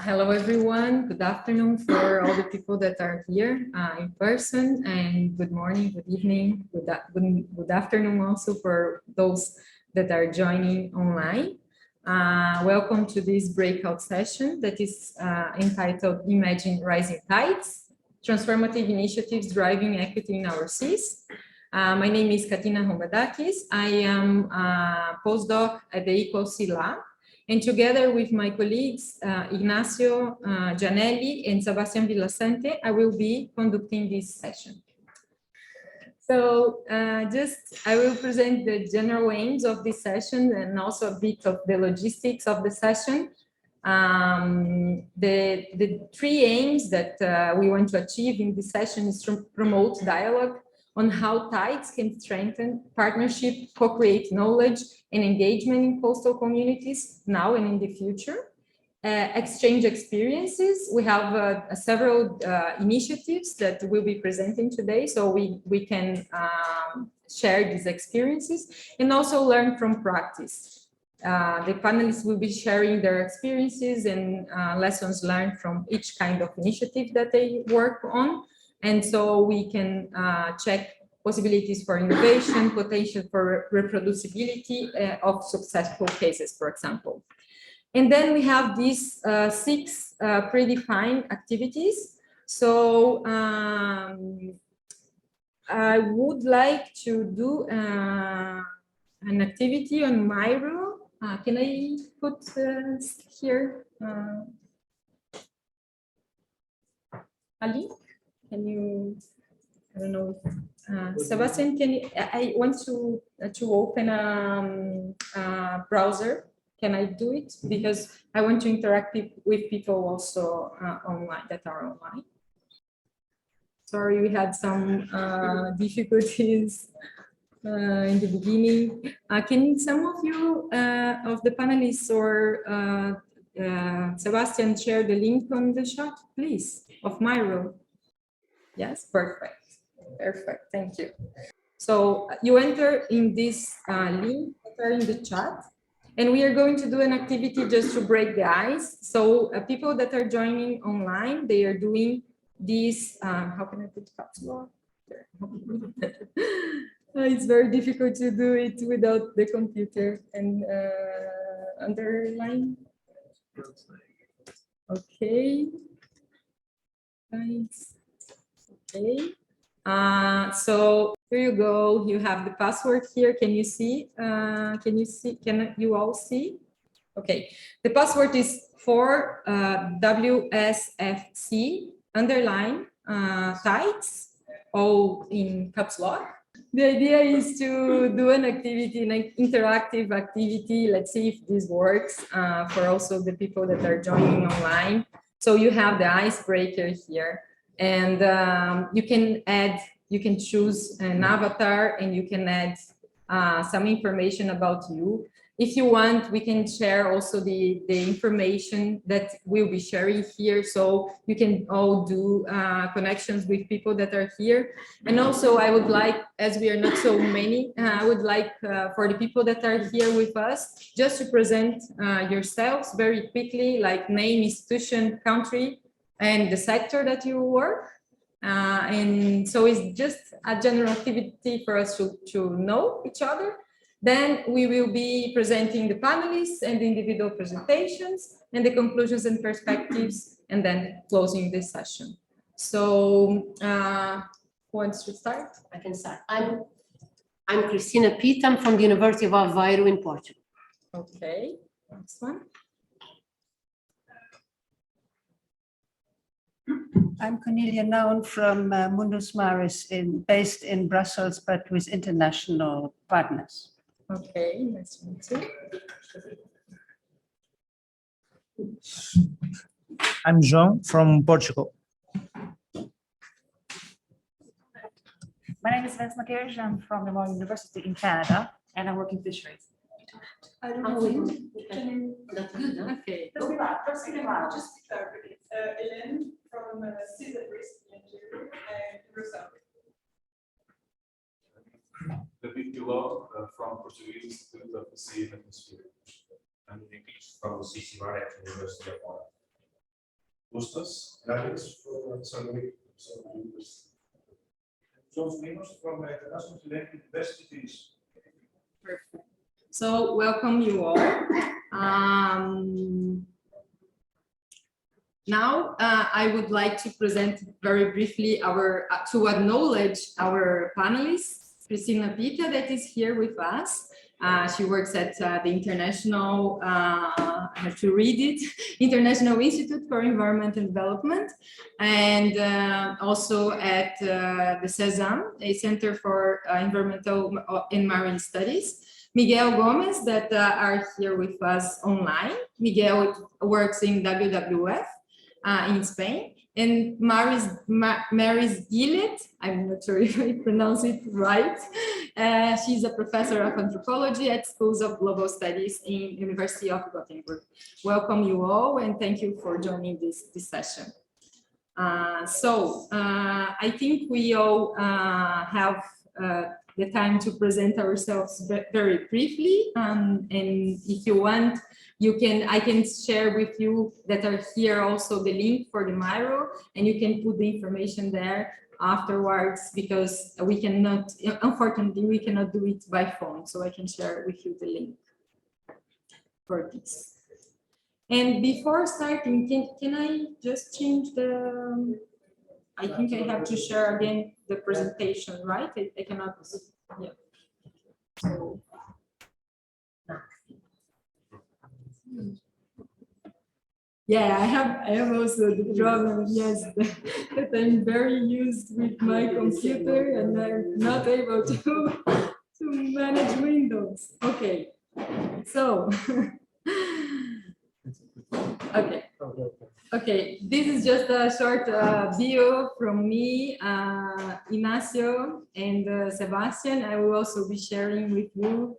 Hello, everyone. Good afternoon for all the people that are here in person, and good morning, good evening, good afternoon also for those that are joining online. Welcome to this breakout session that is entitled Imagine Rising Tides, Transformative Initiatives Driving Equity in Our Seas. My name is Katina Rombadakis. I am a postdoc at the Equal Sea Lab. And together with my colleagues, Ignacio Gianelli and Sebastian Villasante, I will be conducting this session. So I will present the general aims of this session and also a bit of the logistics of the session. The three aims that we want to achieve in this session is to promote dialogue on how TIDES can strengthen partnership, co-create knowledge and engagement in coastal communities now and in the future. Exchange experiences. We have several initiatives that we'll be presenting today, so we can share these experiences and also learn from practice. The panelists will be sharing their experiences and lessons learned from each kind of initiative that they work on. And so we can check possibilities for innovation, potential for reproducibility of successful cases, for example. And then we have these 6 predefined activities. So I would like to do an activity on Miro. Can I put here a link? Can you, I don't know, Sebastian, can you, I want to open a browser. Can I do it? Because I want to interact with people also online that are online. Sorry, we had some difficulties in the beginning. Can some of you, of the panelists or Sebastian, share the link on the chat, please, of Miro? Yes, perfect. Perfect, thank you. So you enter in this link in the chat, and we are going to do an activity just to break the ice. So people that are joining online, they are doing this, how can I put caps lock? It's very difficult to do it without the computer and underline. Okay. Nice. Okay. So here you go. You have the password here. Can you see? Can you see? Can you all see? Okay. The password is for WSFC underline TIDES, all in caps lock. The idea is to do an activity, an interactive activity. Let's see if this works for also the people that are joining online. So you have the icebreaker here. And you can choose an avatar and you can add some information about you. If you want, we can share also the information that we'll be sharing here. So you can all do connections with people that are here. And also I would like, as we are not so many, I would like for the people that are here with us, just to present yourselves very quickly, like name, institution, country, and the sector that you work. And so it's just a general activity for us to know each other. Then we will be presenting the panelists and the individual presentations and the conclusions and perspectives, and then closing this session. So who wants to start? I can start. I'm Cristina Pita. I'm from the University of Aveiro in Portugal. Okay, next one. I'm Cornelia Naun from Mundus Maris, based in Brussels, but with international partners. Okay, nice to meet you. I'm João from Portugal. My name is Vince Maguire. I'm from the Memorial University in Canada, and I work in fisheries. Okay. Just Hélène from fisheries and Brussels. David Pilot from Portuguese Institute of the Sea and Atmosphere. I'm English from CCR at the University of Florida. Costas, gracias for serving. John from Transformative Universities. Perfect. So welcome you all. Now I would like to present very briefly to acknowledge our panelists, Cristina Pita, that is here with us. She works at the International, I have to read it, International Institute for Environment and Development, and also at the CESAM, a Center for Environmental and Marine Studies. Miguel Gomez, that are here with us online. Miguel works in WWF in Spain. And Maris Gillet, I'm not sure if I pronounce it right. She's a professor of anthropology at Schools of Global Studies in University of Gothenburg. Welcome you all, and thank you for joining this session. I think we all have the time to present ourselves very briefly. And if you want, I can share with you that are here also the link for the Miro, and you can put the information there afterwards, because we cannot, unfortunately, we cannot do it by phone. So I can share with you the link for this. And before starting, can I just change the, I think I have to share again the presentation, right? I cannot, yeah. So, yeah, I have also the problem, yes, that I'm very used with my computer and I'm not able to manage Windows. Okay, so, okay, this is just a short video from me, Ignacio and Sebastian. I will also be sharing with you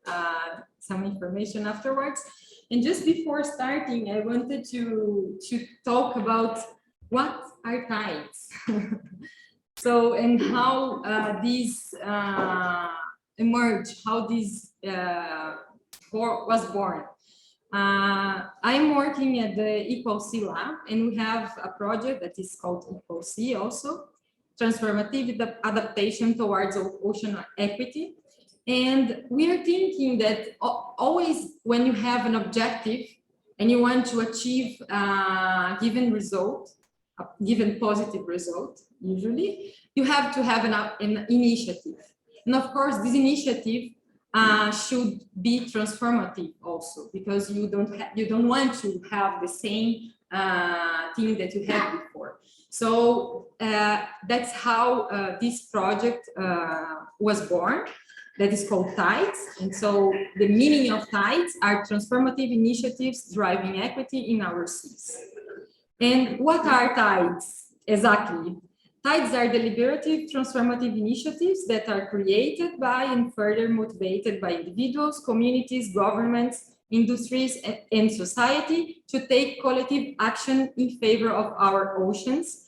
some information afterwards. And just before starting, I wanted to talk about what are TIDES. So, and how these emerged, how this was born. I'm working at the Equal Sea Lab, and we have a project that is called Equal Sea also, Transformative Adaptation Towards Ocean Equity. And we are thinking that always when you have an objective and you want to achieve a given result, a given positive result, usually, you have to have an initiative. And of course, this initiative should be transformative also, because you don't want to have the same thing that you had before. So that's how this project was born. That is called TIDES. And so the meaning of TIDES are transformative initiatives driving equity in our seas. And what are TIDES exactly? TIDES are deliberative transformative initiatives that are created by and further motivated by individuals, communities, governments, industries, and society to take collective action in favor of our oceans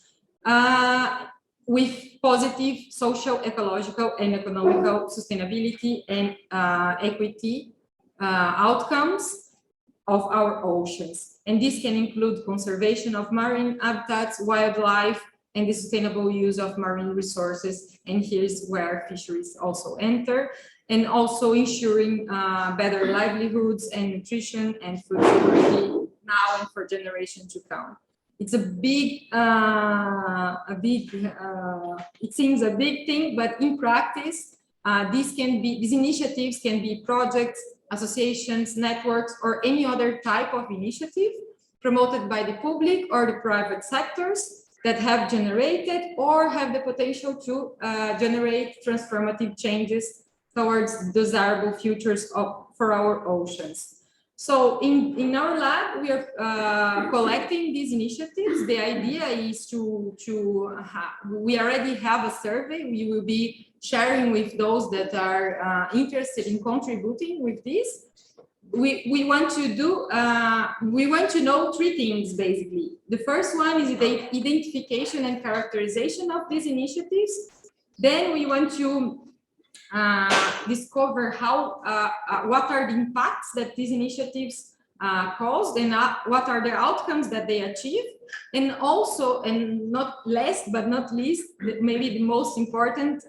with positive social, ecological, and economical sustainability and equity outcomes of our oceans. And this can include conservation of marine habitats, wildlife, and the sustainable use of marine resources. And here's where fisheries also enter, and also ensuring better livelihoods and nutrition and food security now and for generations to come. It's it seems a big thing, but in practice, these initiatives can be projects, associations, networks, or any other type of initiative promoted by the public or the private sectors that have generated or have the potential to generate transformative changes towards desirable futures for our oceans. So in our lab, we are collecting these initiatives. The idea is we already have a survey. We will be sharing with those that are interested in contributing with this. We want to know three things basically. The first one is the identification and characterization of these initiatives. Then we want to discover what are the impacts that these initiatives caused and what are the outcomes that they achieve. And also, and not last but not least, maybe the most important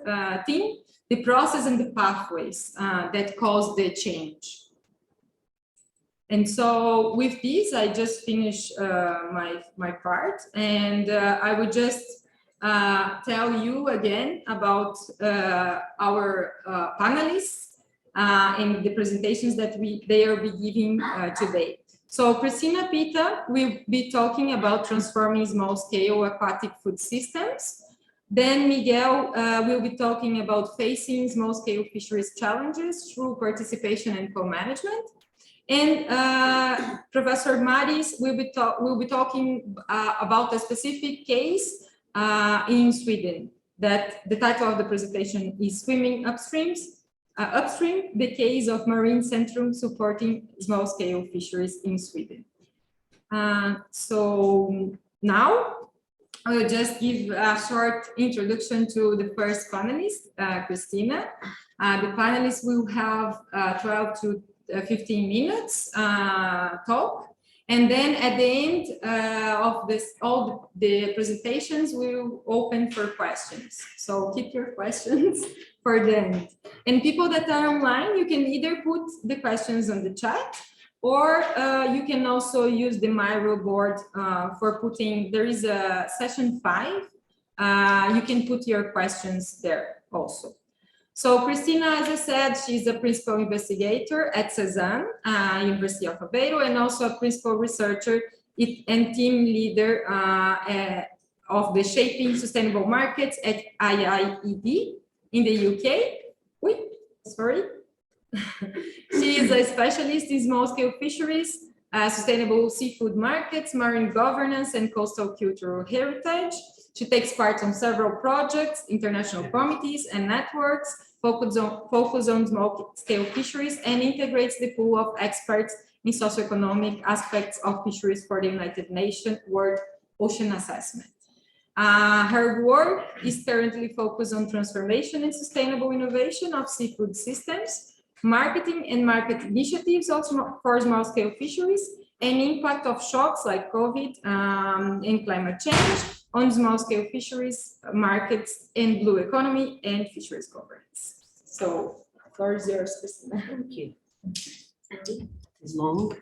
thing, the process and the pathways that cause the change. And so with this, I just finished my part, and I would just tell you again about our panelists and the presentations that they are be giving today. So Christina Pita will be talking about transforming small-scale aquatic food systems. Then Miguel will be talking about facing small-scale fisheries challenges through participation and co-management. And Professor Maris will be talking about a specific case in Sweden. That the title of the presentation is "Swimming Upstream: the case of Marine Centrum supporting small-scale fisheries in Sweden." So now I will just give a short introduction to the first panelist, Christina. The panelists will have 12 to 15 minutes talk, and then at the end of this, all the presentations will open for questions. So keep your questions for the end. And people that are online, you can either put the questions on the chat, or you can also use the Miro board for putting. There is a session 5. You can put your questions there also. So Christina, as I said, she's a principal investigator at Cezanne, University of Aveiro, and also a principal researcher and team leader of the Shaping Sustainable Markets at IIED in the UK. Wait, sorry. She is a specialist in small-scale fisheries, sustainable seafood markets, marine governance, and coastal cultural heritage. She takes part on several projects, international committees, and networks focus on small-scale fisheries, and integrates the pool of experts in socioeconomic aspects of fisheries for the United Nations World Ocean Assessment. Her work is currently focused on transformation and sustainable innovation of seafood systems, marketing and market initiatives also for small-scale fisheries, and impact of shocks like COVID and climate change on small-scale fisheries, markets, and blue economy and fisheries governance. So, the floor is yours, Christina. Thank you. It's long.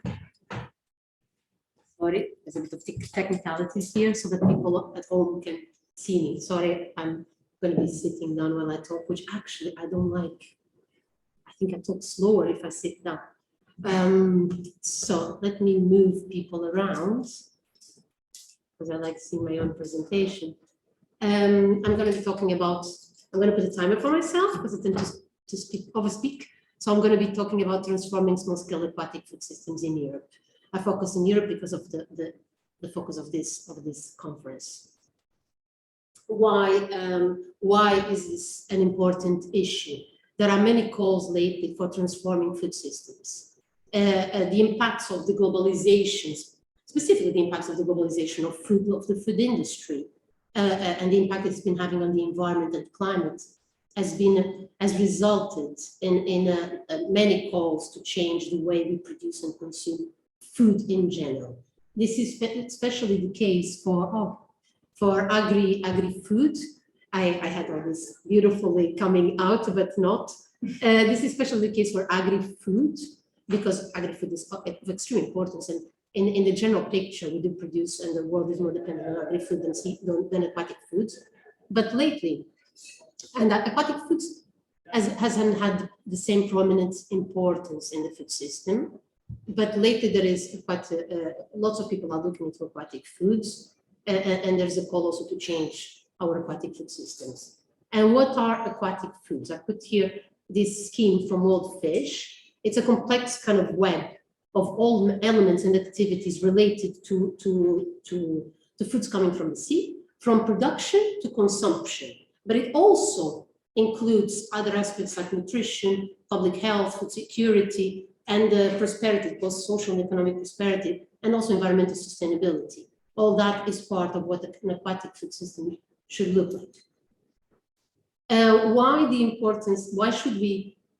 Sorry, there's a bit of technicalities here so that people at home can see me. Sorry, I'm going to be sitting down while I talk, which actually I don't like. I think I talk slower if I sit down. So let me move people around, because I like seeing my own presentation. I'm going to be talking about, I'm going to put a timer for myself because I tend to overspeak. So I'm going to be talking about transforming small-scale aquatic food systems in Europe. I focus in Europe because of the focus of this conference. Why is this an important issue? There are many calls lately for transforming food systems. The impacts of the globalization, specifically the impacts of the globalization of the food industry, and the impact it's been having on the environment and climate has resulted in many calls to change the way we produce and consume food in general. This is especially the case for agri-food. I had all this beautifully coming out, but not. This is especially the case for agri-food, because agri-food is of extreme importance. And in the general picture, we do produce, and the world is more dependent on agri-food than aquatic foods. But lately, and aquatic foods hasn't had the same prominent importance in the food system. But lately, there is quite lots of people are looking into aquatic foods, and there's a call also to change our aquatic food systems. And what are aquatic foods? I put here this scheme from World Fish. It's a complex kind of web of all elements and activities related to foods coming from the sea, from production to consumption. But it also includes other aspects like nutrition, public health, food security, and prosperity, both social and economic prosperity, and also environmental sustainability. All that is part of what an aquatic food system should look like.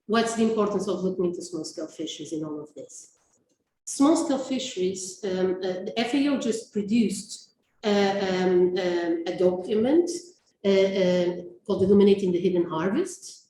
What's the importance of looking into small-scale fisheries in all of this? Small-scale fisheries, the FAO just produced a document called Illuminating the Hidden Harvest.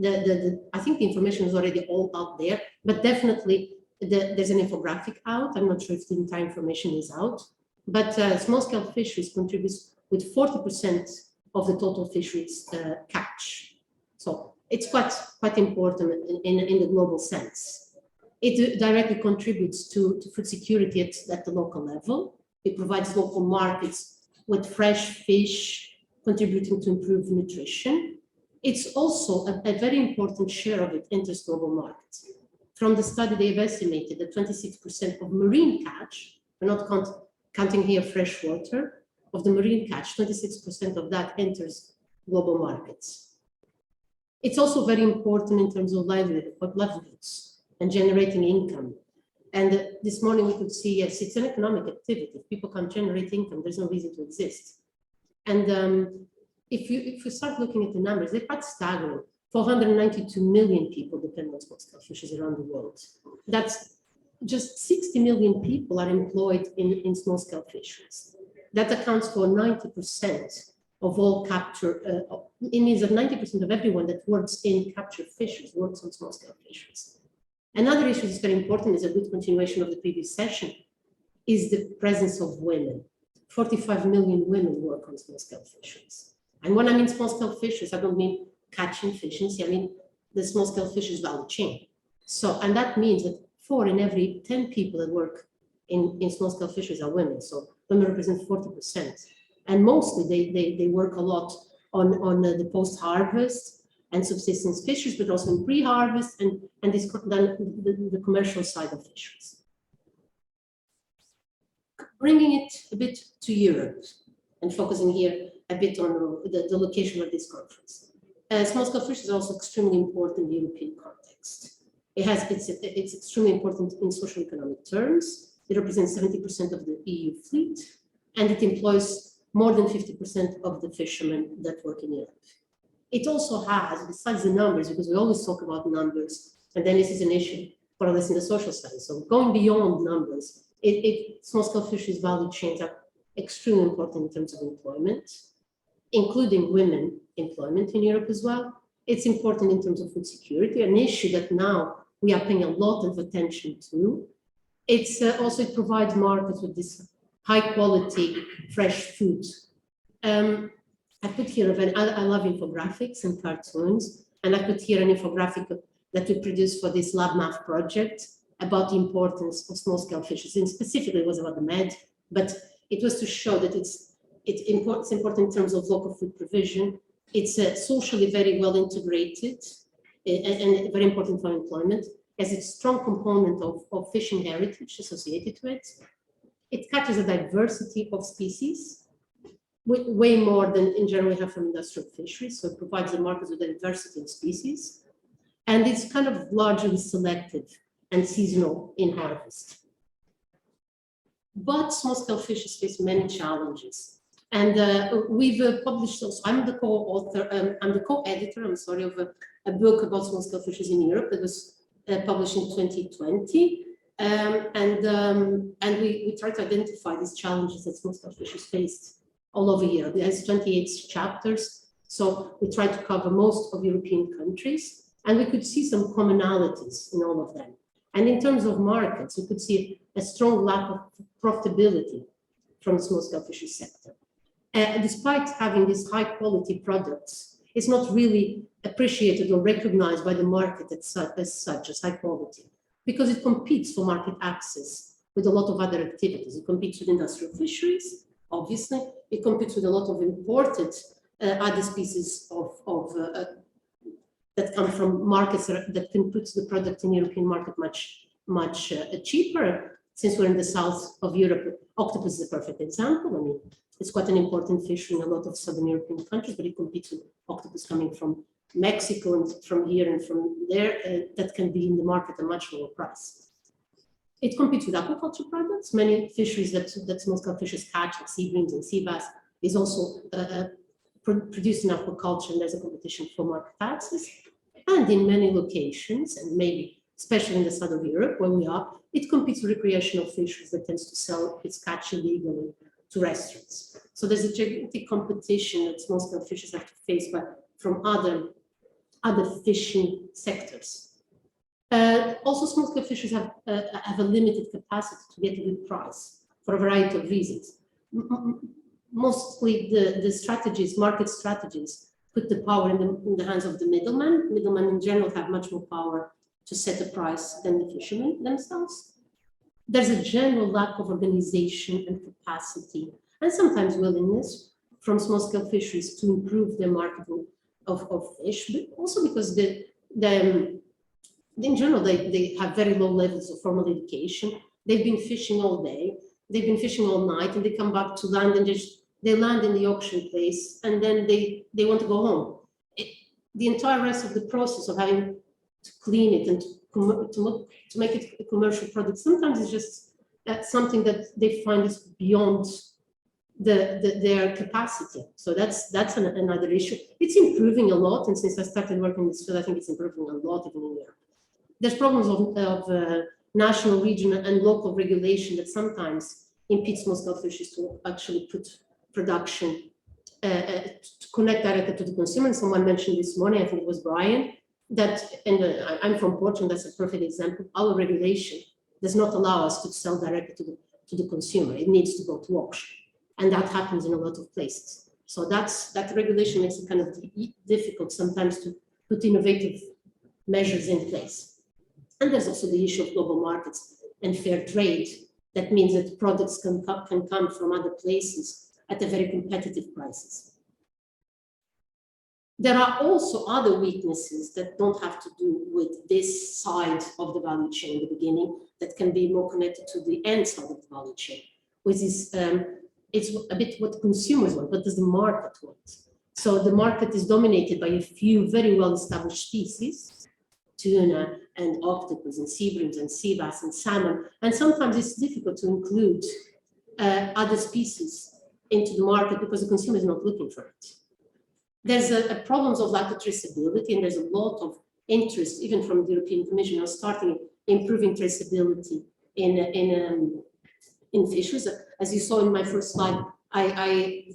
I think the information is already all out there, but definitely there's an infographic out. I'm not sure if the entire information is out, but small-scale fisheries contributes with 40% of the total fisheries catch. So it's quite important in the global sense. It directly contributes to food security at the local level. It provides local markets with fresh fish, contributing to improved nutrition. It's also a very important share of it enters global markets. From the study, they've estimated that 26% of marine catch, we're not counting here fresh water, of the marine catch, 26% of that enters global markets. It's also very important in terms of livelihoods and generating income. And this morning we could see, yes, it's an economic activity. If people can't generate income, there's no reason to exist. And if you start looking at the numbers, they're quite staggering. 492 million people depend on small-scale fisheries around the world. That's just 60 million people are employed in small-scale fisheries. That accounts for 90% of all capture. It means that 90% of everyone that works in captured fisheries works on small-scale fisheries. Another issue that's very important, is a good continuation of the previous session, is the presence of women. 45 million women work on small-scale fisheries. And when I mean small-scale fisheries, I don't mean catching fishes, I mean the small-scale fisheries value chain. So, and that means that 4 in every 10 people that work in small-scale fisheries are women. So women represent 40%. And mostly they work a lot on the post-harvest and subsistence fisheries, but also in pre-harvest and the commercial side of fisheries. Bringing it a bit to Europe and focusing here a bit on the location of this conference. Small-scale fisheries is also extremely important in the European context. It's extremely important in social economic terms. It represents 70% of the EU fleet, and it employs more than 50% of the fishermen that work in Europe. It also has, besides the numbers, because we always talk about numbers, and then this is an issue for us in the social studies. So going beyond numbers, small-scale fisheries value chains are extremely important in terms of employment, including women employment in Europe as well. It's important in terms of food security, an issue that now we are paying a lot of attention to. It's also, it provides markets with this high quality, fresh food. I put here, I love infographics and cartoons, and I put here an infographic that we produced for this Lab Math project about the importance of small-scale fishes, and specifically it was about the med, but it was to show that it's important in terms of local food provision. It's socially very well integrated and very important for employment, as a strong component of fishing heritage associated to it. It catches a diversity of species, way more than in general we have from industrial fisheries, so it provides the markets with a diversity of species. And it's kind of largely selective and seasonal in harvest. But small-scale fishes face many challenges. And we've published also, I'm the co-author, I'm the co-editor, I'm sorry, of a book about small-scale fishes in Europe that was published in 2020. And we try to identify these challenges that small-scale fishes faced all over Europe. There's 28 chapters, so we try to cover most of European countries, and we could see some commonalities in all of them. And in terms of markets, we could see a strong lack of profitability from the small-scale fisheries sector. Despite having these high-quality products, it's not really appreciated or recognized by the market as such as high quality, because it competes for market access with a lot of other activities. It competes with industrial fisheries, obviously. It competes with a lot of imported other species that come from markets that can put the product in European market much cheaper. Since we're in the south of Europe, octopus is a perfect example. I mean, it's quite an important fish in a lot of southern European countries, but it competes with octopus coming from Mexico and from here and from there that can be in the market at a much lower price. It competes with aquaculture products. Many fisheries that small-scale fishes catch, like sea breams and sea bass, is also produced in aquaculture, and there's a competition for market access. And in many locations, and maybe especially in the south of Europe, where we are, it competes with recreational fisheries that tends to sell its catch illegally to restaurants. So there's a gigantic competition that small-scale fishers have to face from other fishing sectors. Also, small-scale fishers have a limited capacity to get a good price for a variety of reasons. Mostly the strategies, market strategies, put the power in the hands of the middleman. Middlemen in general have much more power to set a price than the fishermen themselves. There's a general lack of organization and capacity, and sometimes willingness from small-scale fisheries to improve their marketing of fish, but also because in general, they have very low levels of formal education. They've been fishing all day, they've been fishing all night, and they come back to land and they land in the auction place, and then they want to go home. The entire rest of the process of having to clean it and to make it a commercial product, sometimes it's just something that they find is beyond their capacity. So that's another issue. It's improving a lot, and since I started working in this field, I think it's improving a lot even in Europe. There's problems of national, regional, and local regulation that sometimes impede small-scale fisheries to actually put production to connect directly to the consumer. And someone mentioned this morning, I think it was Brian, that, and I'm from Portugal, that's a perfect example. Our regulation does not allow us to sell directly to the consumer. It needs to go to auction. And that happens in a lot of places. So that regulation makes it kind of difficult sometimes to put innovative measures in place. And there's also the issue of global markets and fair trade. That means that products can come from other places at a very competitive prices. There are also other weaknesses that don't have to do with this side of the value chain in the beginning, that can be more connected to the end side of the value chain, which is it's a bit what consumers want. What does the market want? So the market is dominated by a few very well-established species, tuna and octopus and sea breams and sea bass and salmon. And sometimes it's difficult to include other species into the market because the consumer is not looking for it. There's a problems of lack of traceability, and there's a lot of interest, even from the European Commission, on starting improving traceability in fisheries. As you saw in my first slide, I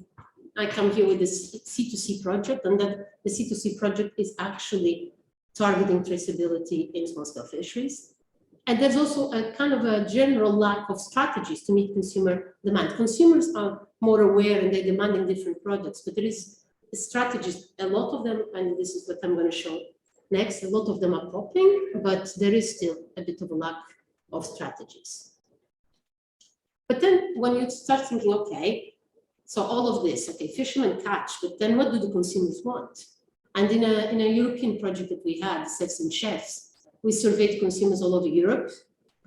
come here with this C2C project, and that the C2C project is actually targeting traceability in small-scale fisheries. And there's also a kind of a general lack of strategies to meet consumer demand. Consumers are more aware and they're demanding different products, but there is strategies, a lot of them, and this is what I'm going to show next, a lot of them are popping, but there is still a bit of a lack of strategies. But then when you start thinking, okay, so all of this, okay, fishermen catch, but then what do the consumers want? And in a European project that we had, Chefs and Chefs, we surveyed consumers all over Europe.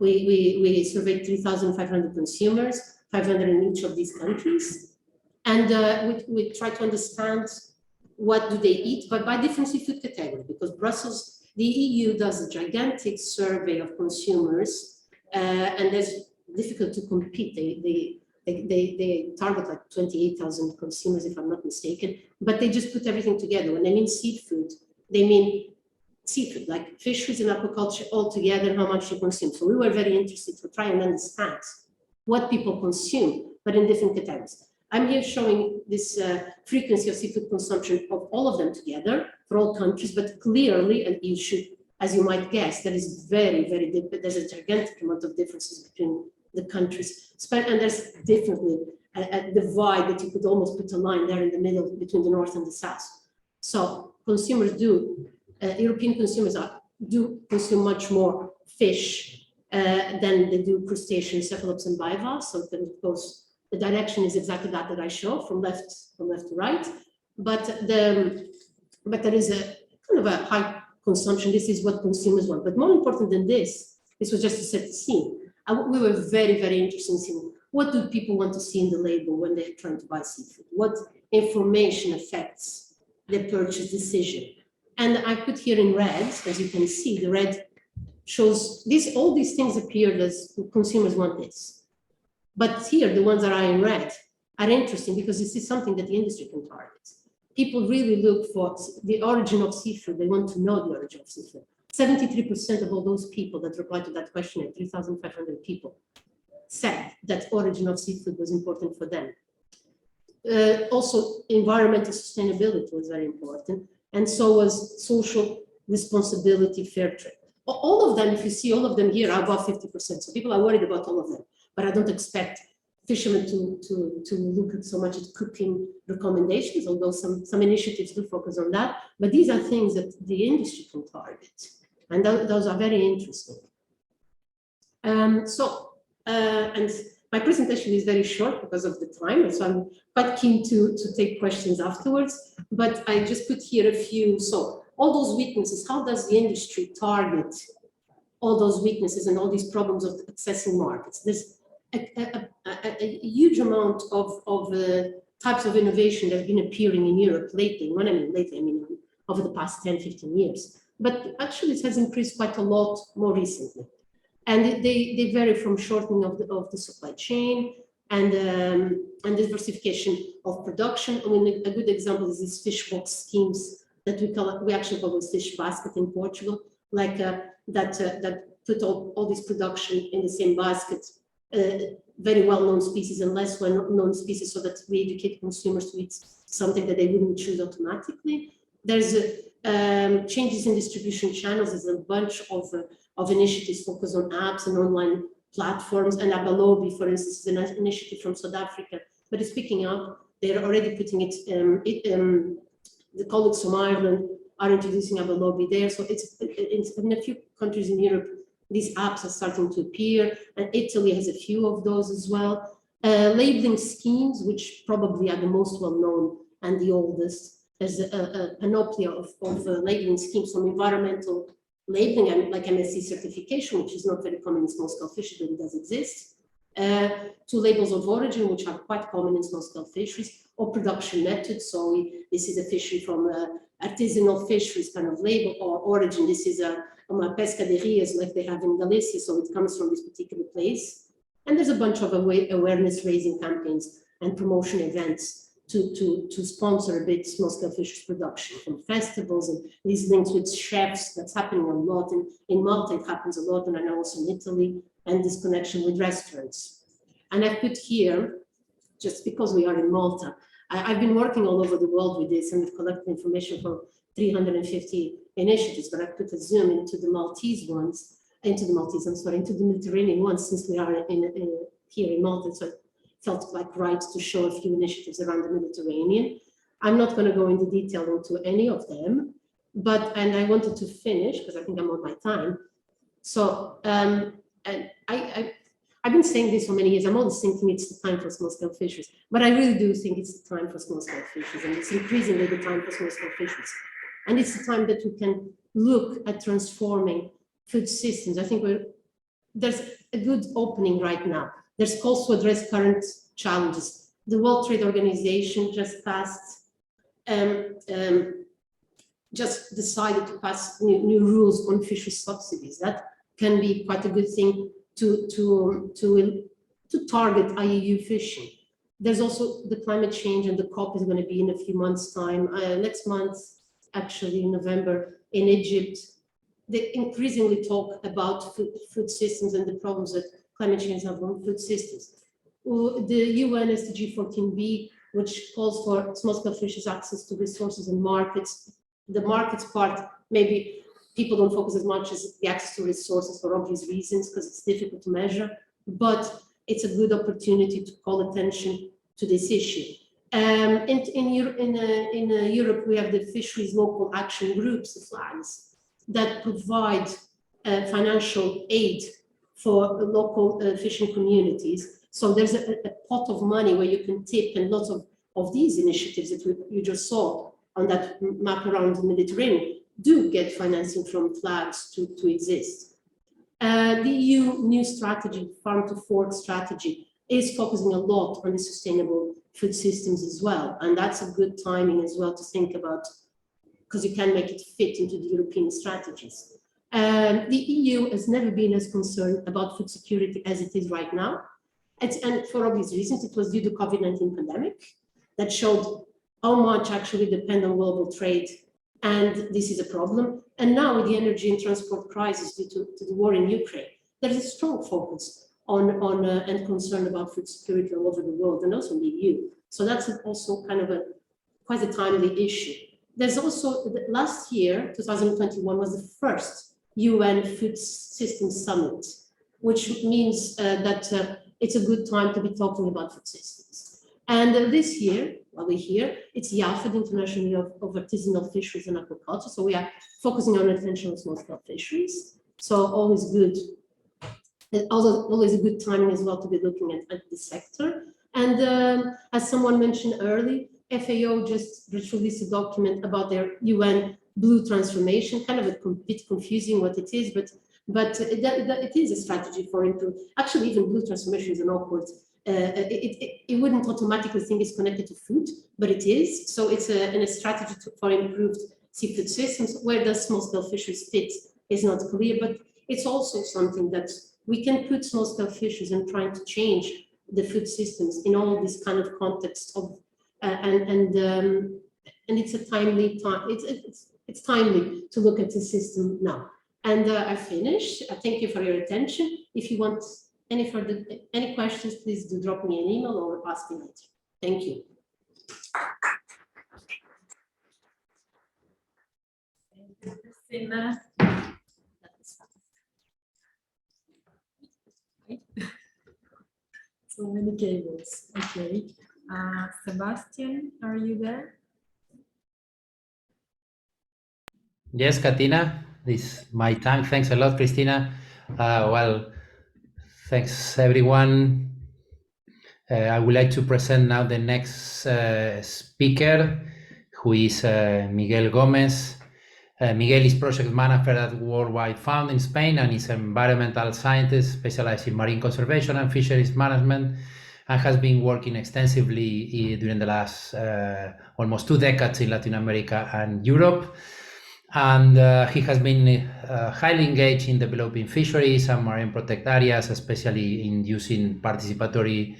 We surveyed 3,500 consumers, 500 in each of these countries. And we try to understand what do they eat, but by different seafood category, because Brussels, the EU does a gigantic survey of consumers, and it's difficult to compete. They target like 28,000 consumers, if I'm not mistaken, but they just put everything together. When they mean seafood, they mean seafood, like fisheries and aquaculture all together, how much you consume. So we were very interested to try and understand what people consume, but in different categories. I'm here showing this frequency of seafood consumption of all of them together for all countries, but clearly, and you should, as you might guess, there is there's a gigantic amount of differences between the countries. And there's definitely a divide that you could almost put a line there in the middle between the north and the south. So consumers European consumers do consume much more fish than they do crustaceans, cephalopods, and bivalves. So the direction is exactly that I show from left to right. But there is a kind of a high consumption. This is what consumers want. But more important than this was just to set the scene. We were very, very interested in seeing what do people want to see in the label when they're trying to buy seafood? What information affects their purchase decision? And I put here in red, as you can see, the red shows all these things appeared as consumers want this. But here, the ones that are in red are interesting because this is something that the industry can target. People really look for the origin of seafood. They want to know the origin of seafood. 73% of all those people that replied to that questionnaire, 3,500 people, said that origin of seafood was important for them. Also, environmental sustainability was very important, and so was social responsibility, fair trade. All of them, if you see all of them here, are above 50%. So people are worried about all of them, but I don't expect fishermen to look at so much at cooking recommendations, although some initiatives do focus on that. But these are things that the industry can target, and those are very interesting. And my presentation is very short because of the time, so I'm quite keen to take questions afterwards. But I just put here a few. So all those weaknesses, how does the industry target all those weaknesses and all these problems of accessing markets? There's a huge amount of types of innovation that have been appearing in Europe lately. When I mean lately, I mean over the past 10, 15 years. But actually it has increased quite a lot more recently. And they vary from shortening of the supply chain and diversification of production. I mean, a good example is these fish box schemes that we actually call those fish basket in Portugal, like that put all this production in the same basket, very well-known species and less well-known species, so that we educate consumers to eat something that they wouldn't choose automatically. There's changes in distribution channels. There's a bunch of initiatives focused on apps and online platforms, and Abalobi, for instance, is an initiative from South Africa, but it's picking up. They're already putting it, the colleagues from Ireland are introducing Abalobi there. So it's in a few countries in Europe, these apps are starting to appear, and Italy has a few of those as well. Labeling schemes, which probably are the most well-known and the oldest. There's a panoply of labeling schemes, from environmental labeling and like MSC certification, which is not very common in small-scale fisheries, but it does exist, to labels of origin, which are quite common in small-scale fisheries, or production methods. So this is a fishery from artisanal fisheries kind of label, or origin. This is a pescaderias like they have in Galicia, so it comes from this particular place. And there's a bunch of awareness-raising campaigns and promotion events to sponsor a bit small-scale fisheries production, from festivals and these links with chefs. That's happening a lot. In Malta, it happens a lot, and I know also in Italy, and this connection with restaurants. And I've put here, just because we are in Malta, I've been working all over the world with this, and we've collected information from 350 initiatives, but I've put a zoom into the Maltese ones, into the Mediterranean ones, since we are here in Malta. So felt like right to show a few initiatives around the Mediterranean. I'm not going to go into detail into any of them, and I wanted to finish because I think I'm on my time. So, and I've been saying this for many years. I'm always thinking it's the time for small-scale fisheries, but I really do think it's the time for small-scale fisheries, and it's increasingly the time for small-scale fisheries. And it's the time that we can look at transforming food systems. I think there's a good opening right now. There's calls to address current challenges. The World Trade Organization just decided to pass new rules on fishery subsidies. That can be quite a good thing to target IUU fishing. There's also the climate change, and the COP is going to be in a few months' time. Next month, actually in November, in Egypt, they increasingly talk about food systems and the problems that climate change have on food systems. The UN SDG 14B, which calls for small-scale fisheries access to resources and markets. The markets part, maybe people don't focus as much as the access to resources for obvious reasons, because it's difficult to measure, but it's a good opportunity to call attention to this issue. In Europe, we have the fisheries local action groups, the flags, that provide financial aid for local fishing communities. So there's a pot of money where you can tip, and lots of these initiatives that you just saw on that map around the Mediterranean do get financing from flags to exist. The EU new strategy, farm to fork strategy, is focusing a lot on the sustainable food systems as well. And that's a good timing as well to think about, because you can make it fit into the European strategies. The EU has never been as concerned about food security as it is right now. And for obvious reasons, it was due to COVID-19 pandemic that showed how much actually depend on global trade and this is a problem. And now with the energy and transport crisis due to the war in Ukraine, there is a strong focus on and concern about food security all over the world and also in the EU. So that's also kind of quite a timely issue. There's also, last year, 2021, was the first UN Food System Summit, which means that it's a good time to be talking about food systems. And this year, while we're here, it's YAFA, the International Union of Artisanal Fisheries and Aquaculture. So we are focusing on retention of small-scale fisheries. So always good, and always a good timing as well to be looking at this sector. And as someone mentioned earlier, FAO just released a document about their UN blue transformation, kind of a bit confusing what it is, but it is a strategy for improvement. Actually, even blue transformation is an awkward, it wouldn't automatically think it's connected to food, but it is. So it's a strategy for improved seafood systems. Where does small-scale fisheries fit is not clear, but it's also something that we can put small-scale fisheries and trying to change the food systems in all this kind of context of, and it's a timely time. It's timely to look at the system now. And I finished. Thank you for your attention. If you want any questions, please do drop me an email or ask me later. Thank you. Thank you, Christina. So many cables. Okay. Sebastian, are you there? Yes, Katina, this is my time. Thanks a lot, Christina. Well, thanks everyone. I would like to present now the next speaker, who is Miguel Gomez. Miguel is project manager at Worldwide Fund in Spain and is an environmental scientist specialized in marine conservation and fisheries management, and has been working extensively during the last almost 2 decades in Latin America and Europe. And he has been highly engaged in developing fisheries and marine protected areas, especially in using participatory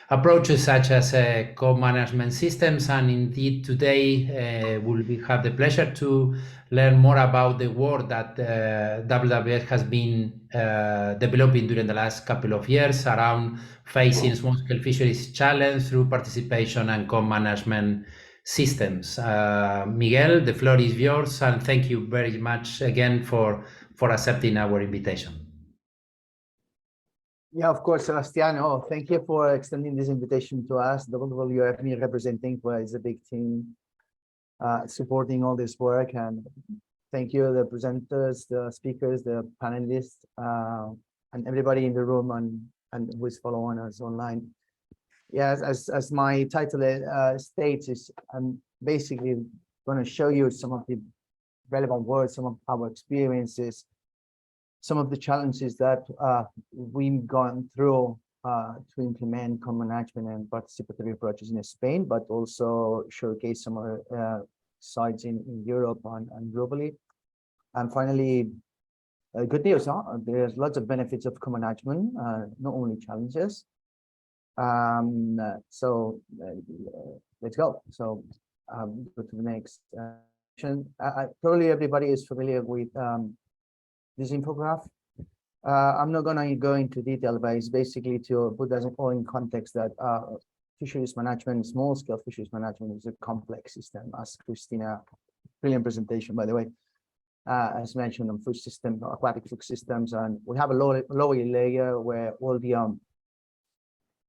approaches such as co-management systems. And indeed, today we'll have the pleasure to learn more about the work that WWF has been developing during the last couple of years around facing small-scale fisheries challenge through participation and co-management systems. Miguel, the floor is yours, and thank you very much again for accepting our invitation. Yeah, of course, Sebastiano. Thank you for extending this invitation to us. The WWF representing is a big team supporting all this work, and thank you, the presenters, the speakers, the panelists, and everybody in the room and who is following us online. Yes, as my title states, is I'm basically going to show you some of the relevant words, some of our experiences, some of the challenges that we've gone through to implement co-management and participatory approaches in Spain, but also showcase some other sites in Europe and globally. And finally, good news, there's lots of benefits of co-management, not only challenges. So let's go. So go to the next section. Probably everybody is familiar with this infographic. I'm not going to go into detail, but it's basically to put us all in context that fisheries management, small-scale fisheries management, is a complex system, as Christina, brilliant presentation, by the way, as mentioned on food system, aquatic food systems, and we have a lower layer where all the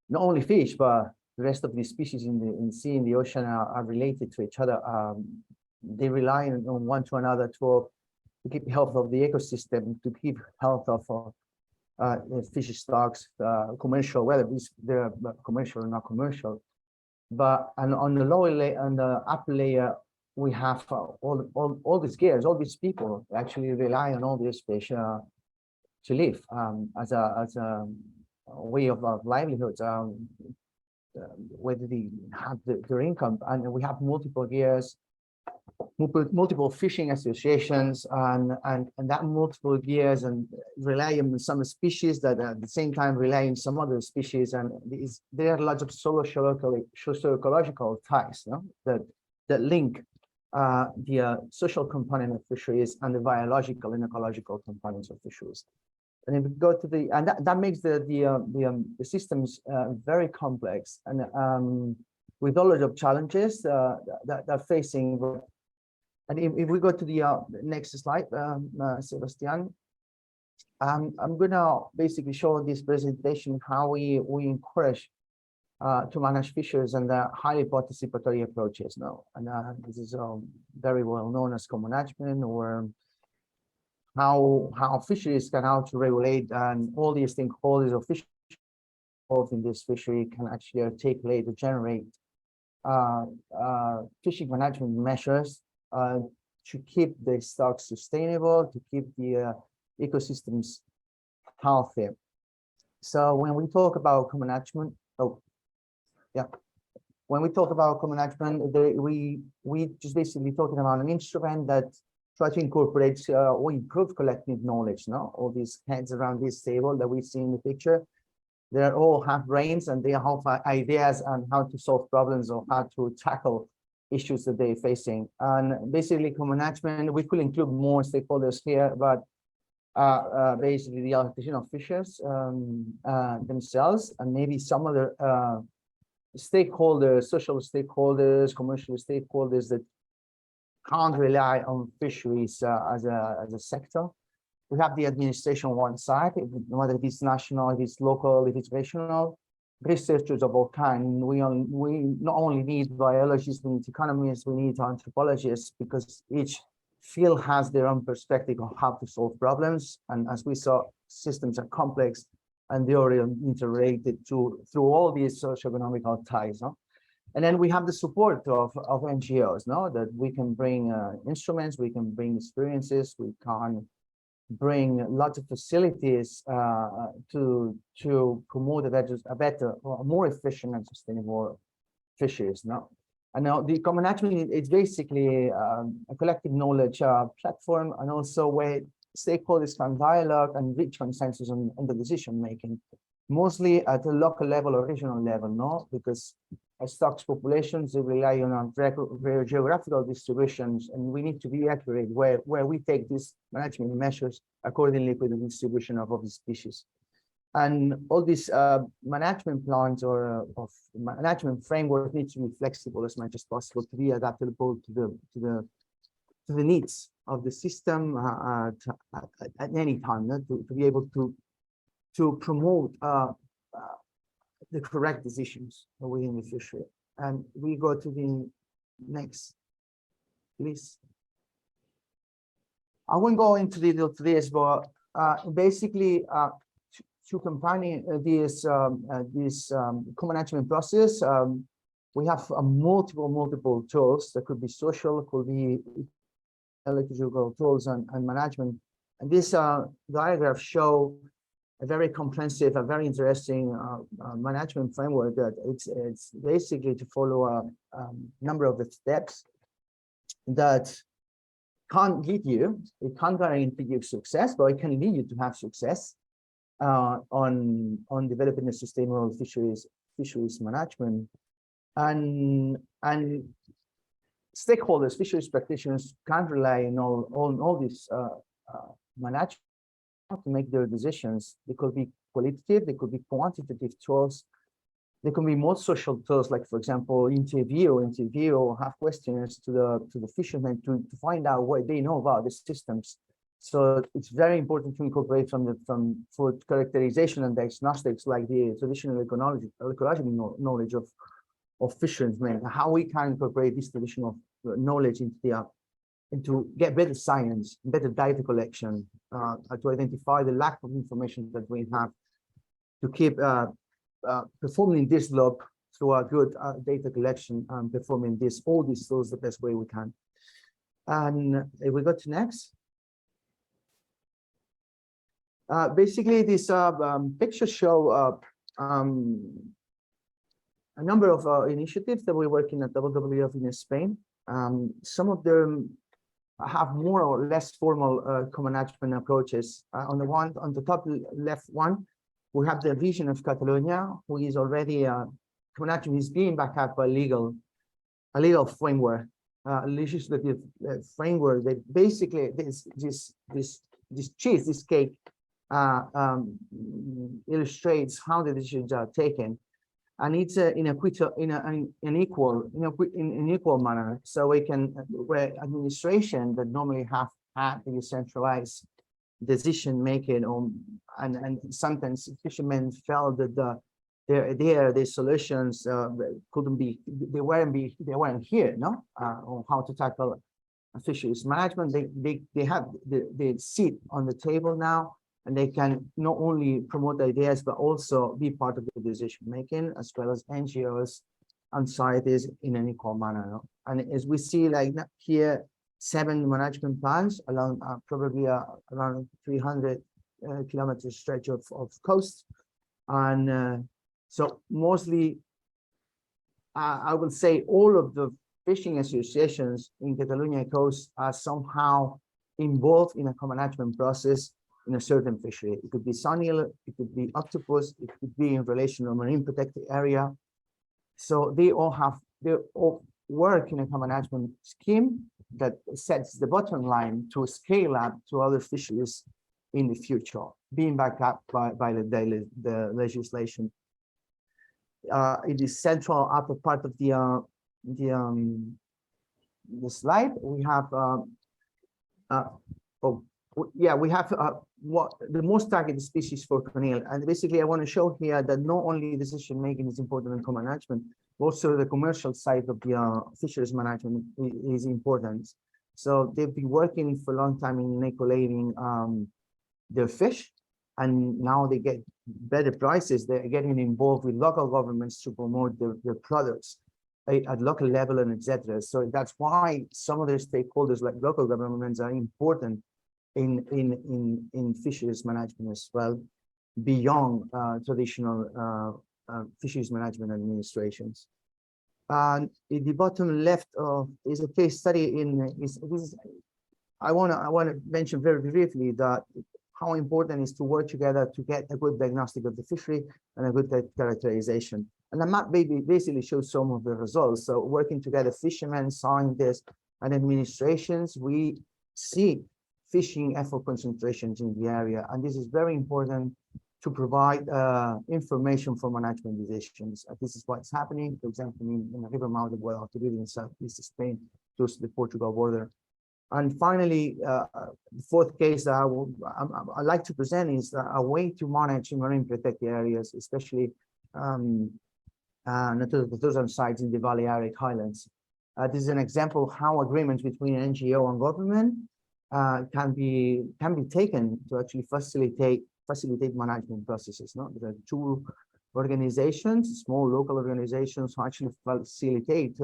not only fish, but the rest of the species in the sea, in the ocean are related to each other. They rely on one to another to keep health of the ecosystem, to keep health of fish stocks, commercial, whether they're commercial or not commercial. But on the lower layer, on the upper layer, we have all these gears, all these people actually rely on all these fish to live as a way of livelihoods, whether they have their income, and we have multiple gears, multiple fishing associations, and that multiple gears and rely on some species that at the same time rely on some other species, and there are lots of socio-ecological ties, no? that link the social component of fisheries and the biological and ecological components of fisheries. And if we go to the, and that makes the systems very complex and with a lot of challenges that they're facing. And if we go to the next slide, Sebastian, I'm gonna basically show this presentation how we encourage to manage fisheries and the highly participatory approaches now. And this is very well known as co-management, or how fisheries can auto-regulate, and all these stakeholders of fisheries involved in this fishery can actually articulate to generate fishing management measures to keep the stocks sustainable, to keep the ecosystems healthy. So when we talk about co-management, when we talk about co-management, we just basically talking about an instrument that try to incorporate or improve collective knowledge. No, all these heads around this table that we see in the picture, they all have brains and they have ideas on how to solve problems or how to tackle issues that they're facing. And basically, co-management, we could include more stakeholders here, but basically the artisanal fishers themselves, and maybe some other stakeholders, social stakeholders, commercial stakeholders that can't rely on fisheries as a sector. We have the administration on one side, whether it is national, if it's local, if it's regional, researchers of all kinds. We not only need biologists, we need economists, we need anthropologists, because each field has their own perspective on how to solve problems. And as we saw, systems are complex and they are interrelated through all these socioeconomic ties. No? And then we have the support of NGOs, no? That we can bring instruments, we can bring experiences, we can bring lots of facilities to promote a better, more efficient and sustainable fisheries. No? And now the co-management, it's basically a collective knowledge platform, and also where stakeholders can dialogue and reach consensus on the decision making, mostly at a local level or regional level, no? Because as stocks populations, they rely on geographical distributions, and we need to be accurate where we take these management measures accordingly with the distribution of the species. And all these management plans or of management framework needs to be flexible as much as possible to be adaptable to the needs of the system at any time, to be able to promote the correct decisions within the fishery. And we go to the next, please. I won't go into detail to this, but basically to accompany this co-management process, we have multiple tools that could be social, could be ecological tools and management. And this diagram show a very comprehensive, a very interesting management framework that it's basically to follow a number of the steps that can't lead you, it can't guarantee you success, but it can lead you to have success on developing a sustainable fisheries management. And stakeholders, fisheries practitioners can't rely on all these management to make their decisions. They could be qualitative, they could be quantitative tools, they can be more social tools, like for example, interview or have questions to the fishermen to find out what they know about the systems. So it's very important to incorporate from food characterization and diagnostics, like the traditional ecological knowledge of fishermen, how we can incorporate this traditional knowledge into get better science, better data collection, to identify the lack of information that we have, to keep performing this loop through a good data collection and performing all these tools the best way we can. And if we go to next. Basically, these pictures show a number of initiatives that we're working at WWF in Spain. Some of them have more or less formal co-management approaches. On the top left one, we have the region of Catalonia, who is already co-management is being backed up by a legal framework. legislative framework that basically this cheese, this cake, illustrates how the decisions are taken, and it's in an equal manner. So we can, where administration that normally have had the centralized decision making, and sometimes fishermen felt that their solutions they weren't here, no, on how to tackle fisheries management. They have the seat on the table now, and they can not only promote ideas but also be part of the decision making, as well as NGOs and societies in an equal manner. No? And as we see, like here, 7 management plans along probably around 300 kilometer stretch of coast, and so mostly, I would say all of the fishing associations in Catalonia coast are somehow involved in a co-management process in a certain fishery. It could be suneel, it could be octopus, it could be in relation to a marine protected area. So they all work in a co-management scheme that sets the bottom line to scale up to other fisheries in the future, being backed up by the legislation. It is central upper part of the slide. We have we have what the most targeted species for conil, and basically I want to show here that not only decision making is important in co-management, also the commercial side of the fisheries management is important. So they've been working for a long time in inoculating their fish, and now they get better prices. They're getting involved with local governments to promote their products at local level and etc. So that's why some of their stakeholders, like local governments, are important in fisheries management as well, beyond traditional fisheries management administrations. And in the bottom left is a case study I want to mention very briefly that how important it is to work together to get a good diagnostic of the fishery and a good characterization. And the map basically shows some of the results. So working together, fishermen, scientists, and administrations, we see fishing effort concentrations in the area. And this is very important to provide information for management decisions. This is what's happening, for example, in the river mouth of Guadalquivir in southeast Spain, close to the Portugal border. And finally, the fourth case I'd like to present is a way to manage marine protected areas, especially natural sites in the Balearic Highlands. This is an example of how agreements between NGO and government can be taken to actually facilitate management processes. No, there are 2 organizations, small local organizations, who actually facilitate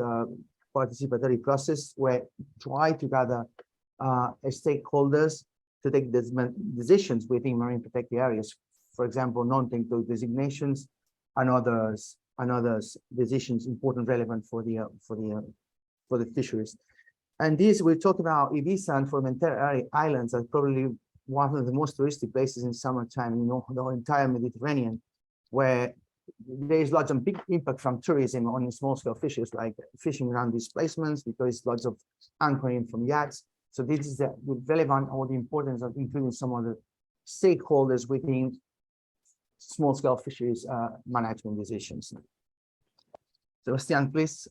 participatory process where try to gather stakeholders to take decisions within marine protected areas. For example, non-technical designations and others decisions important relevant for the fisheries. And these we talk about Ibiza and Formentera Islands are probably one of the most touristic places in summertime in the entire Mediterranean, where there is lots of big impact from tourism on small-scale fisheries like fishing around displacements, because lots of anchoring from yachts. So this is the relevant or the importance of including some of the stakeholders within small-scale fisheries management decisions. Sebastian, please.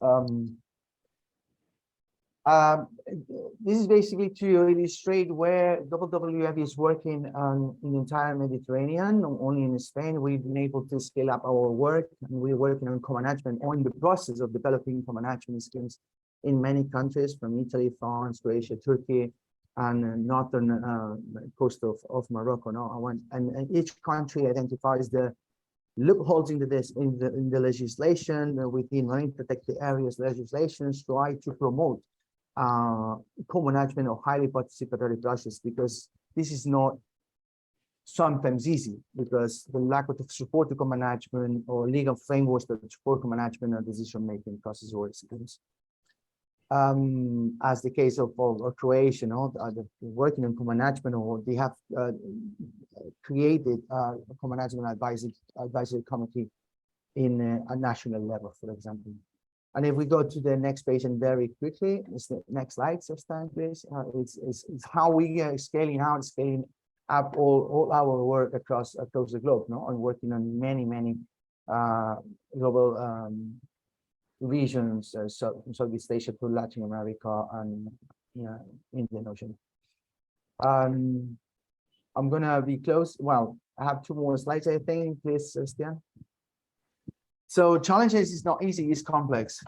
This is basically to illustrate where WWF is working in the entire Mediterranean, not only in Spain. We've been able to scale up our work, and we're working on co-management, or in the process of developing co-management schemes in many countries, from Italy, France, Croatia, Turkey, and northern coast of Morocco. No? And each country identifies the loopholes in the legislation within marine protected areas legislations, try to promote co-management or highly participatory process, because this is not sometimes easy, because the lack of support to co-management or legal frameworks that support co-management and decision-making process or schemes. As the case of Croatia, working on co-management, or they have created a co-management advisory committee in a national level, for example. And if we go to the next page and very quickly, it's the next slide, so Stan, please. It's how we are scaling up all our work across the globe, no, and working on many global regions, Southeast Asia to Latin America and Indian Ocean. I'm gonna be close. Well, I have 2 more slides, I think, please, Stian. So challenges is not easy, it's complex.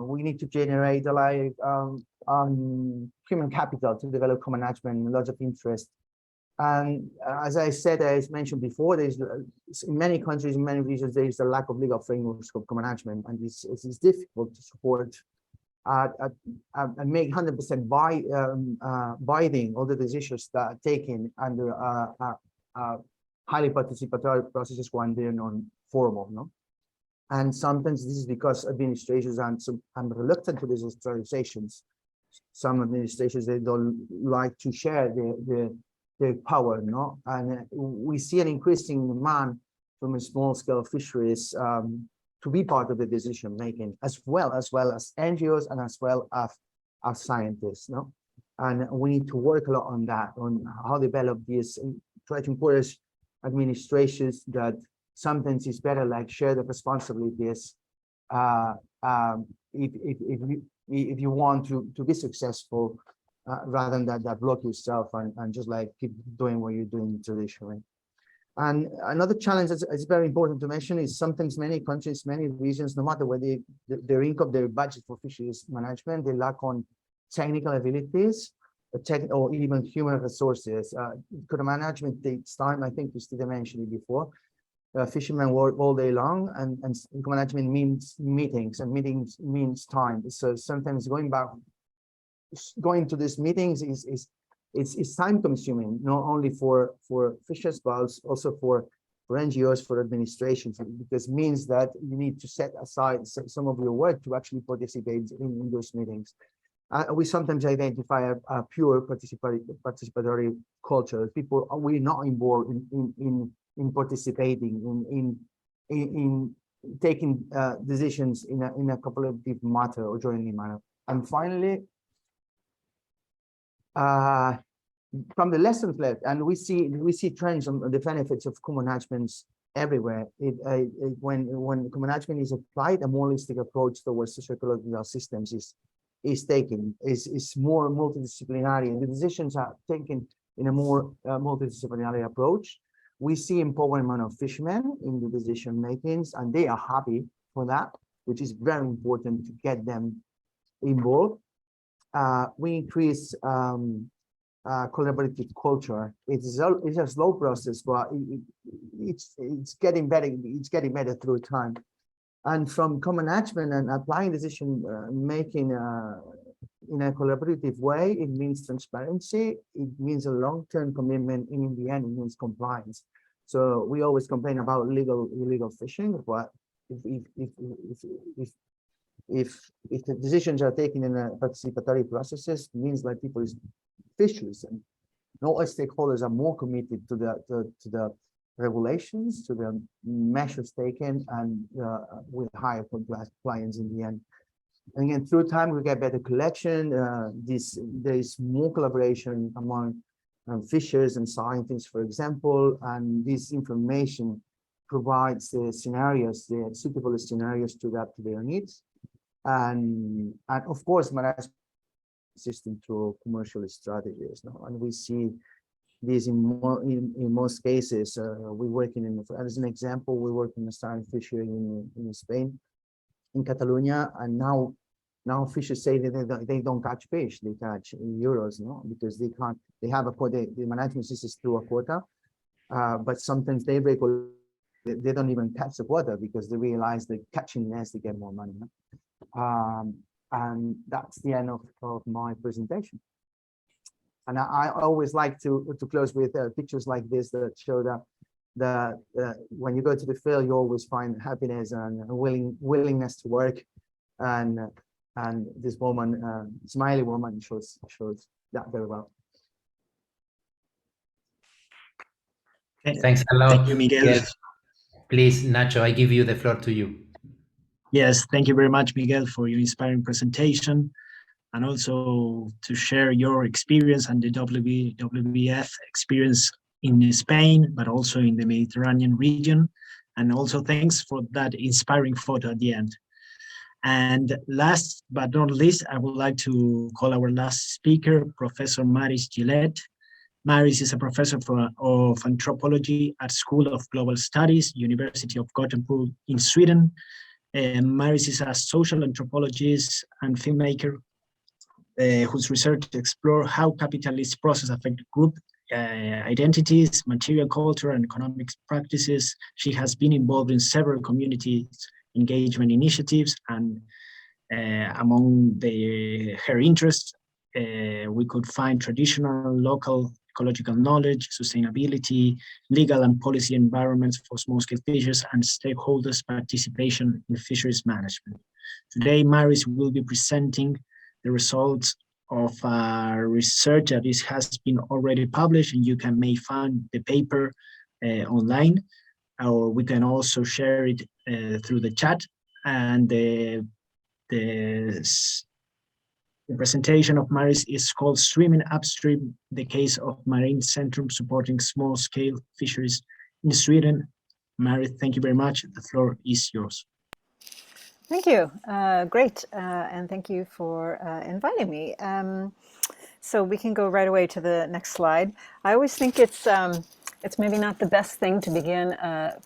We need to generate human capital to develop co-management, lots of interest. And as I said, as mentioned before, there's in many countries, in many regions, there is a lack of legal frameworks for co-management, and it's difficult to support and make 100% binding all the decisions that are taken under highly participatory processes when they're non-formal, no? And sometimes this is because administrations are reluctant to these authorizations. Some administrations, they don't like to share their power, no? And we see an increasing demand from small-scale fisheries to be part of the decision making, as well as NGOs and as well as scientists, no? And we need to work a lot on that, on how to develop this, and try to encourage administrations that sometimes it's better like share the responsibilities if you want to be successful rather than that block yourself and just like keep doing what you're doing traditionally. And another challenge that's very important to mention is sometimes many countries, many regions, no matter where their income, their budget for fisheries management, they lack on technical abilities or even human resources. Co-management takes time. I think Christina mentioned it before. Fishermen work all day long, and co-management means meetings, and meetings means time. So sometimes going to these meetings is time consuming, not only for fishers, but also for NGOs, for administrations, because it means that you need to set aside some of your work to actually participate in those meetings. We sometimes identify a pure participatory culture. People we're not involved in participating in taking decisions in a cooperative matter or jointly manner. And finally, from the lessons learned, and we see trends on the benefits of co-management everywhere. When co-management is applied, a more holistic approach towards socio-ecological systems is taken, is more multidisciplinary, and the decisions are taken in a more multidisciplinary approach. We see empowerment of fishermen in the decision makings, and they are happy for that, which is very important to get them involved. We increase collaborative culture. It's a slow process, but it's getting better. It's getting better through time. And from co-management and applying decision making in a collaborative way, it means transparency. It means a long-term commitment, and in the end, it means compliance. So we always complain about illegal fishing, but if the decisions are taken in a participatory processes, it means like people is fisheries and all stakeholders are more committed to the regulations, to the measures taken, and with higher compliance in the end. And again, through time, we get better collection. There is more collaboration among fishers and scientists, for example, and this information provides the scenarios, the suitable scenarios to adapt to their needs. And of course, management system through commercial strategies. No? And we see this in most cases. We're working as an example, we work in a salmon fishery in Spain, in Catalonia, and now fishers say that they don't catch fish, they catch euros, no, because they have a quota. The management system is through a quota, but sometimes they don't even catch the quota because they realize that catching less, they get more money. No? And that's the end of my presentation. And I always like to close with pictures like this that show that when you go to the field, you always find happiness and willingness to work, and this woman, smiley woman, shows that very well. Thanks a lot. Thank you, Miguel. Yes. Please, Nacho, I give you the floor to you. Yes, thank you very much, Miguel, for your inspiring presentation, and also to share your experience and the WWF experience in Spain, but also in the Mediterranean region. And also thanks for that inspiring photo at the end. And last but not least, I would like to call our last speaker, Professor Maris Gillette. Maris is a professor of anthropology at School of Global Studies, University of Gothenburg in Sweden. Maris is a social anthropologist and filmmaker whose research explores how capitalist processes affect group identities, material culture, and economic practices. She has been involved in several community engagement initiatives, and among her interests, we could find traditional, local, ecological knowledge, sustainability, legal and policy environments for small-scale fishers, and stakeholders' participation in fisheries management. Today, Maris will be presenting the results of research that has been already published, and you may find the paper online, or we can also share it through the chat. And the presentation of Maris is called Swimming Upstream, the Case of Marine Centrum Supporting Small-Scale Fisheries in Sweden. Maris, thank you very much. The floor is yours. Thank you. Great. And thank you for inviting me. So we can go right away to the next slide. I always think it's maybe not the best thing to begin a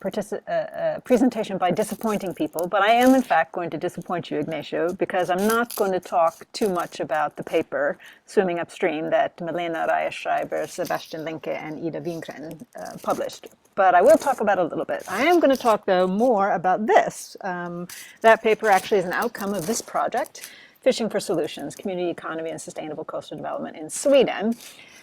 presentation by disappointing people, but I am in fact going to disappoint you, Ignacio, because I'm not going to talk too much about the paper, Swimming Upstream, that Milena Reyes-Schreiber, Sebastian Linke, and Ida Wingren published. But I will talk about it a little bit. I am going to talk, though, more about this. That paper actually is an outcome of this project, Fishing for Solutions, Community Economy and Sustainable Coastal Development in Sweden.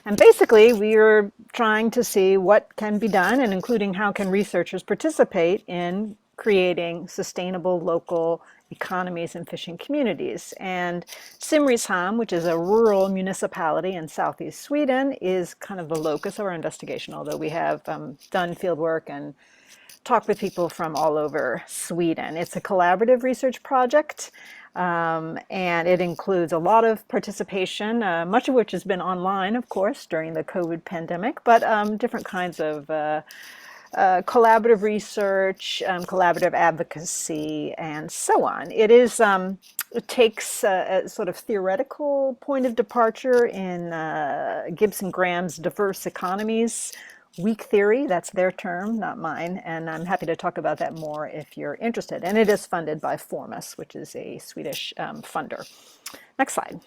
And basically, we are trying to see what can be done, and including how can researchers participate in creating sustainable local economies and fishing communities. And Simrishamn, which is a rural municipality in southeast Sweden, is kind of the locus of our investigation, although we have done field work and talked with people from all over Sweden. It's a collaborative research project. And it includes a lot of participation, much of which has been online, of course, during the COVID pandemic, but different kinds of collaborative research, collaborative advocacy, and so on. It takes a sort of theoretical point of departure in Gibbs and Graham's diverse economies weak theory. That's their term, not mine, and I'm happy to talk about that more if you're interested. And it is funded by Formas, which is a Swedish funder. Next slide.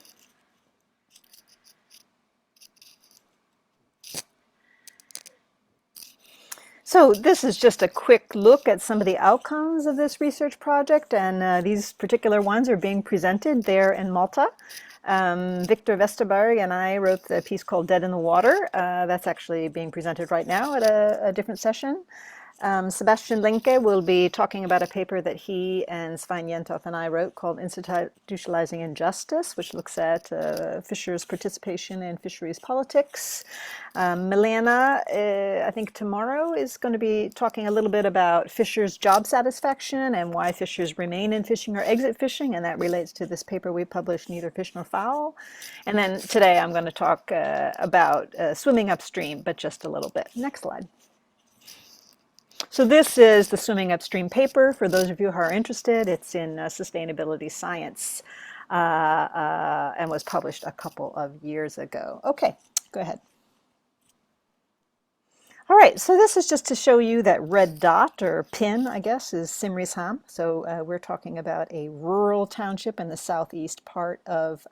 So this is just a quick look at some of the outcomes of this research project, and these particular ones are being presented there in Malta. Victor Westerberg and I wrote the piece called Dead in the Water. That's actually being presented right now at a different session. Sebastian Linke will be talking about a paper that he and Svein Jentoft and I wrote called Institutionalizing Injustice, which looks at fishers' participation in fisheries politics. Milena, I think tomorrow, is going to be talking a little bit about fishers' job satisfaction and why fishers remain in fishing or exit fishing, and that relates to this paper we published, Neither Fish Nor Fowl. And then today I'm going to talk about swimming upstream, but just a little bit. Next slide. So this is the Swimming Upstream paper. For those of you who are interested, it's in Sustainability Science and was published a couple of years ago. Okay, go ahead. All right, so this is just to show you that red dot, or pin, I guess, is Simrishamn. So we're talking about a rural township in the southeast part of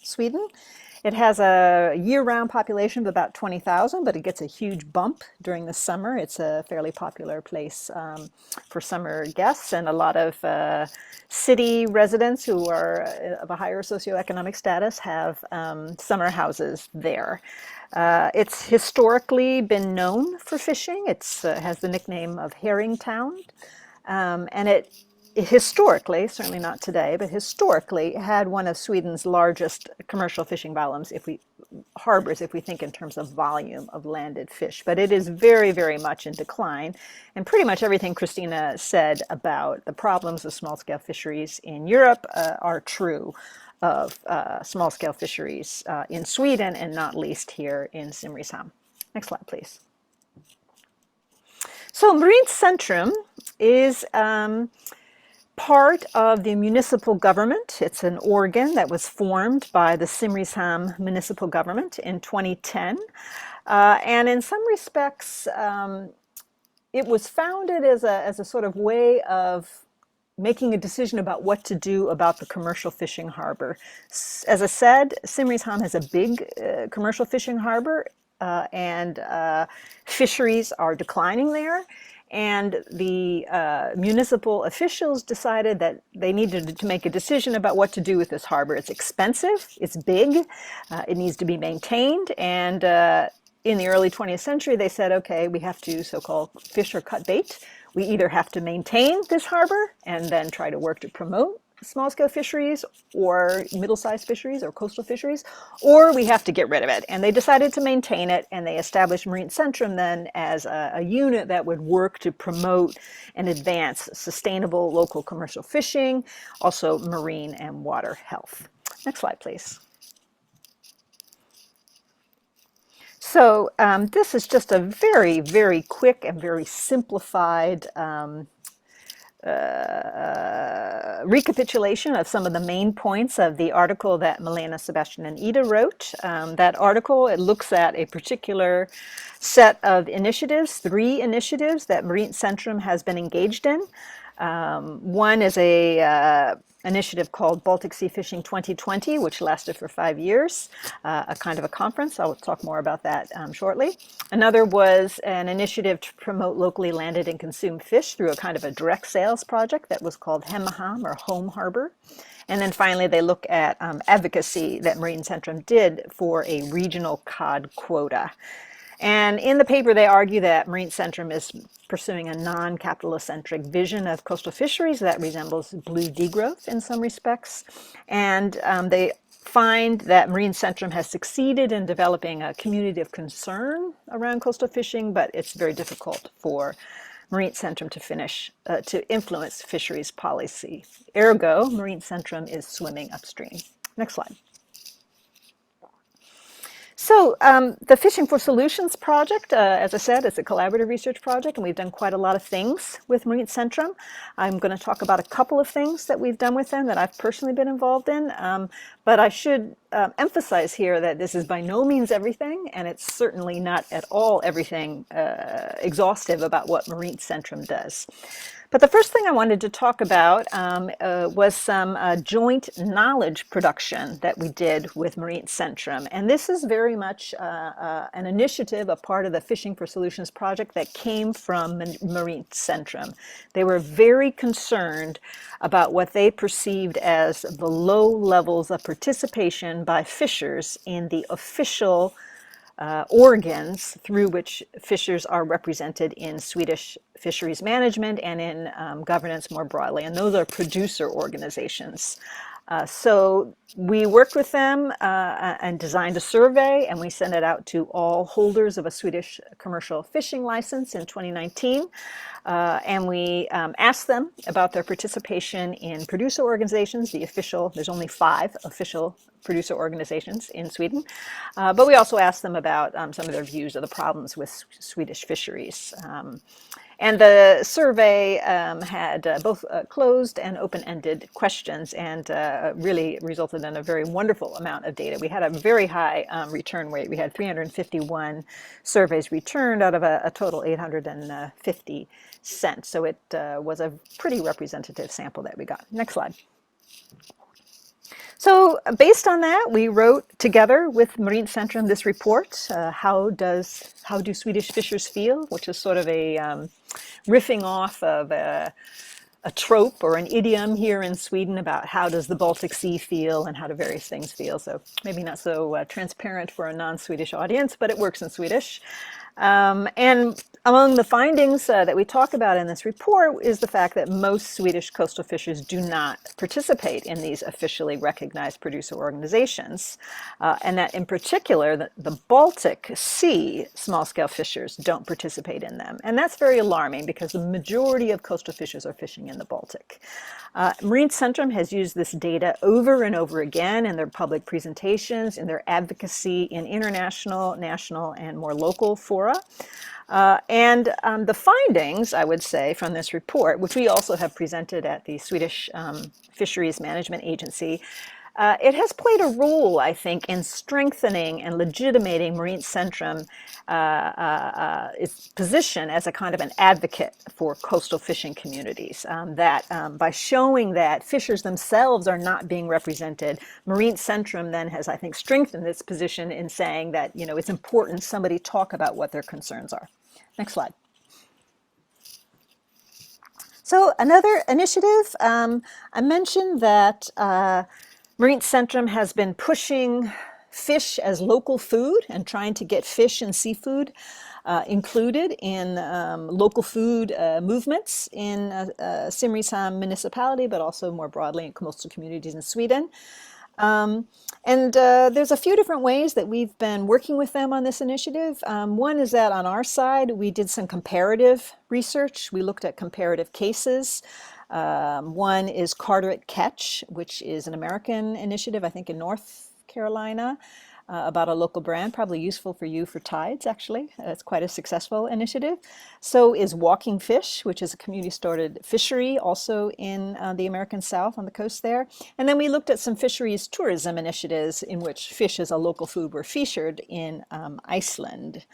Sweden. It has a year-round population of about 20,000, but it gets a huge bump during the summer. It's a fairly popular place for summer guests, and a lot of city residents who are of a higher socioeconomic status have summer houses there. It's historically been known for fishing. It has the nickname of Herring Town, and it historically, certainly not today, but historically had one of Sweden's largest commercial fishing volumes if we harbors if we think in terms of volume of landed fish, but it is very, very much in decline. And pretty much everything Christina said about the problems of small-scale fisheries in Europe are true of small-scale fisheries in Sweden, and not least here in Simrishamn. Next slide, please. So Marine Centrum is part of the municipal government. It's an organ that was formed by the Simrishamn municipal government in 2010. And in some respects, it was founded as a sort of way of making a decision about what to do about the commercial fishing harbor. As I said, Simrishamn has a big commercial fishing harbor, and fisheries are declining there. And the municipal officials decided that they needed to make a decision about what to do with this harbor. It's expensive, it's big, it needs to be maintained, and in the early 20th century they said, okay, we have to so-called fish or cut bait. We either have to maintain this harbor and then try to work to promote small-scale fisheries or middle-sized fisheries or coastal fisheries, or we have to get rid of it. And they decided to maintain it, and they established Marine Centrum then as a unit that would work to promote and advance sustainable local commercial fishing, also marine and water health. Next slide, please. So this is just a very, very quick and very simplified recapitulation of some of the main points of the article that Milena, Sebastian, and Ida wrote. That article, it looks at a particular set of initiatives, 3 initiatives that Marine Centrum has been engaged in. One is a initiative called Baltic Sea Fishing 2020, which lasted for 5 years, a kind of a conference. I'll talk more about that shortly. Another was an initiative to promote locally landed and consumed fish through a kind of a direct sales project that was called Hemaham, or Home Harbor. And then finally, they look at advocacy that Marine Centrum did for a regional cod quota. And in the paper, they argue that Marine Centrum is pursuing a non-capitalist-centric vision of coastal fisheries that resembles blue degrowth in some respects. And they find that Marine Centrum has succeeded in developing a community of concern around coastal fishing, but it's very difficult for Marine Centrum to influence fisheries policy. Ergo, Marine Centrum is swimming upstream. Next slide. So the Fishing for Solutions project, as I said, it's a collaborative research project, and we've done quite a lot of things with Marine Centrum. I'm going to talk about a couple of things that we've done with them that I've personally been involved in, but I should emphasize here that this is by no means everything, and it's certainly not at all everything exhaustive about what Marine Centrum does. But the first thing I wanted to talk about was some joint knowledge production that we did with Marine Centrum. And this is very much an initiative, a part of the Fishing for Solutions project that came from Marine Centrum. They were very concerned about what they perceived as the low levels of participation by fishers in the official organs through which fishers are represented in Swedish fisheries management and in governance more broadly, and those are producer organizations. So we worked with them and designed a survey, and we sent it out to all holders of a Swedish commercial fishing license in 2019. And we asked them about their participation in producer organizations, there's only 5 official producer organizations in Sweden. But we also asked them about some of their views of the problems with Swedish fisheries. And the survey had both closed and open-ended questions, and really resulted in a very wonderful amount of data. We had a very high return rate. We had 351 surveys returned out of a total 850 sent. So it was a pretty representative sample that we got. Next slide. So based on that, we wrote together with Marine Centrum this report, How Do Swedish Fishers Feel?, which is sort of a riffing off of a trope or an idiom here in Sweden about how does the Baltic Sea feel and how do various things feel. So maybe not so transparent for a non-Swedish audience, but it works in Swedish. And among the findings that we talk about in this report is the fact that most Swedish coastal fishers do not participate in these officially recognized producer organizations, and that in particular the Baltic Sea small-scale fishers don't participate in them. And that's very alarming because the majority of coastal fishers are fishing in the Baltic. Marine Centrum has used this data over and over again in their public presentations, in their advocacy in international, national, and more local fora. The findings, I would say, from this report, which we also have presented at the Swedish Fisheries Management Agency, it has played a role, I think, in strengthening and legitimating Marine Centrum its position as a kind of an advocate for coastal fishing communities. By showing that fishers themselves are not being represented, Marine Centrum then has, I think, strengthened its position in saying that, you know, it's important somebody talk about what their concerns are. Next slide. So another initiative, I mentioned that Marine Centrum has been pushing fish as local food and trying to get fish and seafood included in local food movements in Simrishamn municipality, but also more broadly in coastal communities in Sweden. There's a few different ways that we've been working with them on this initiative. One is that on our side, we did some comparative research. We looked at comparative cases. One is Carteret Catch, which is an American initiative, I think in North Carolina, about a local brand, probably useful for you for TIDES, actually. It's quite a successful initiative. So is Walking Fish, which is a community-started fishery, also in the American South on the coast there. And then we looked at some fisheries tourism initiatives in which fish as a local food were featured in Iceland.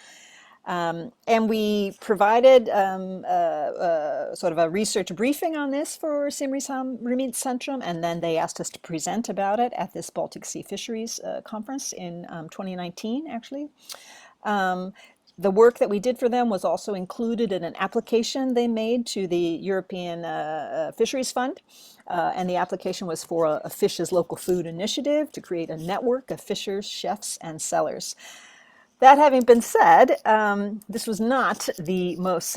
And we provided sort of a research briefing on this for Simrishamn Marine Centrum, and then they asked us to present about it at this Baltic Sea Fisheries conference in 2019, actually. The work that we did for them was also included in an application they made to the European Fisheries Fund. And the application was for a Fish as Local Food initiative to create a network of fishers, chefs, and sellers. That having been said, this was not the most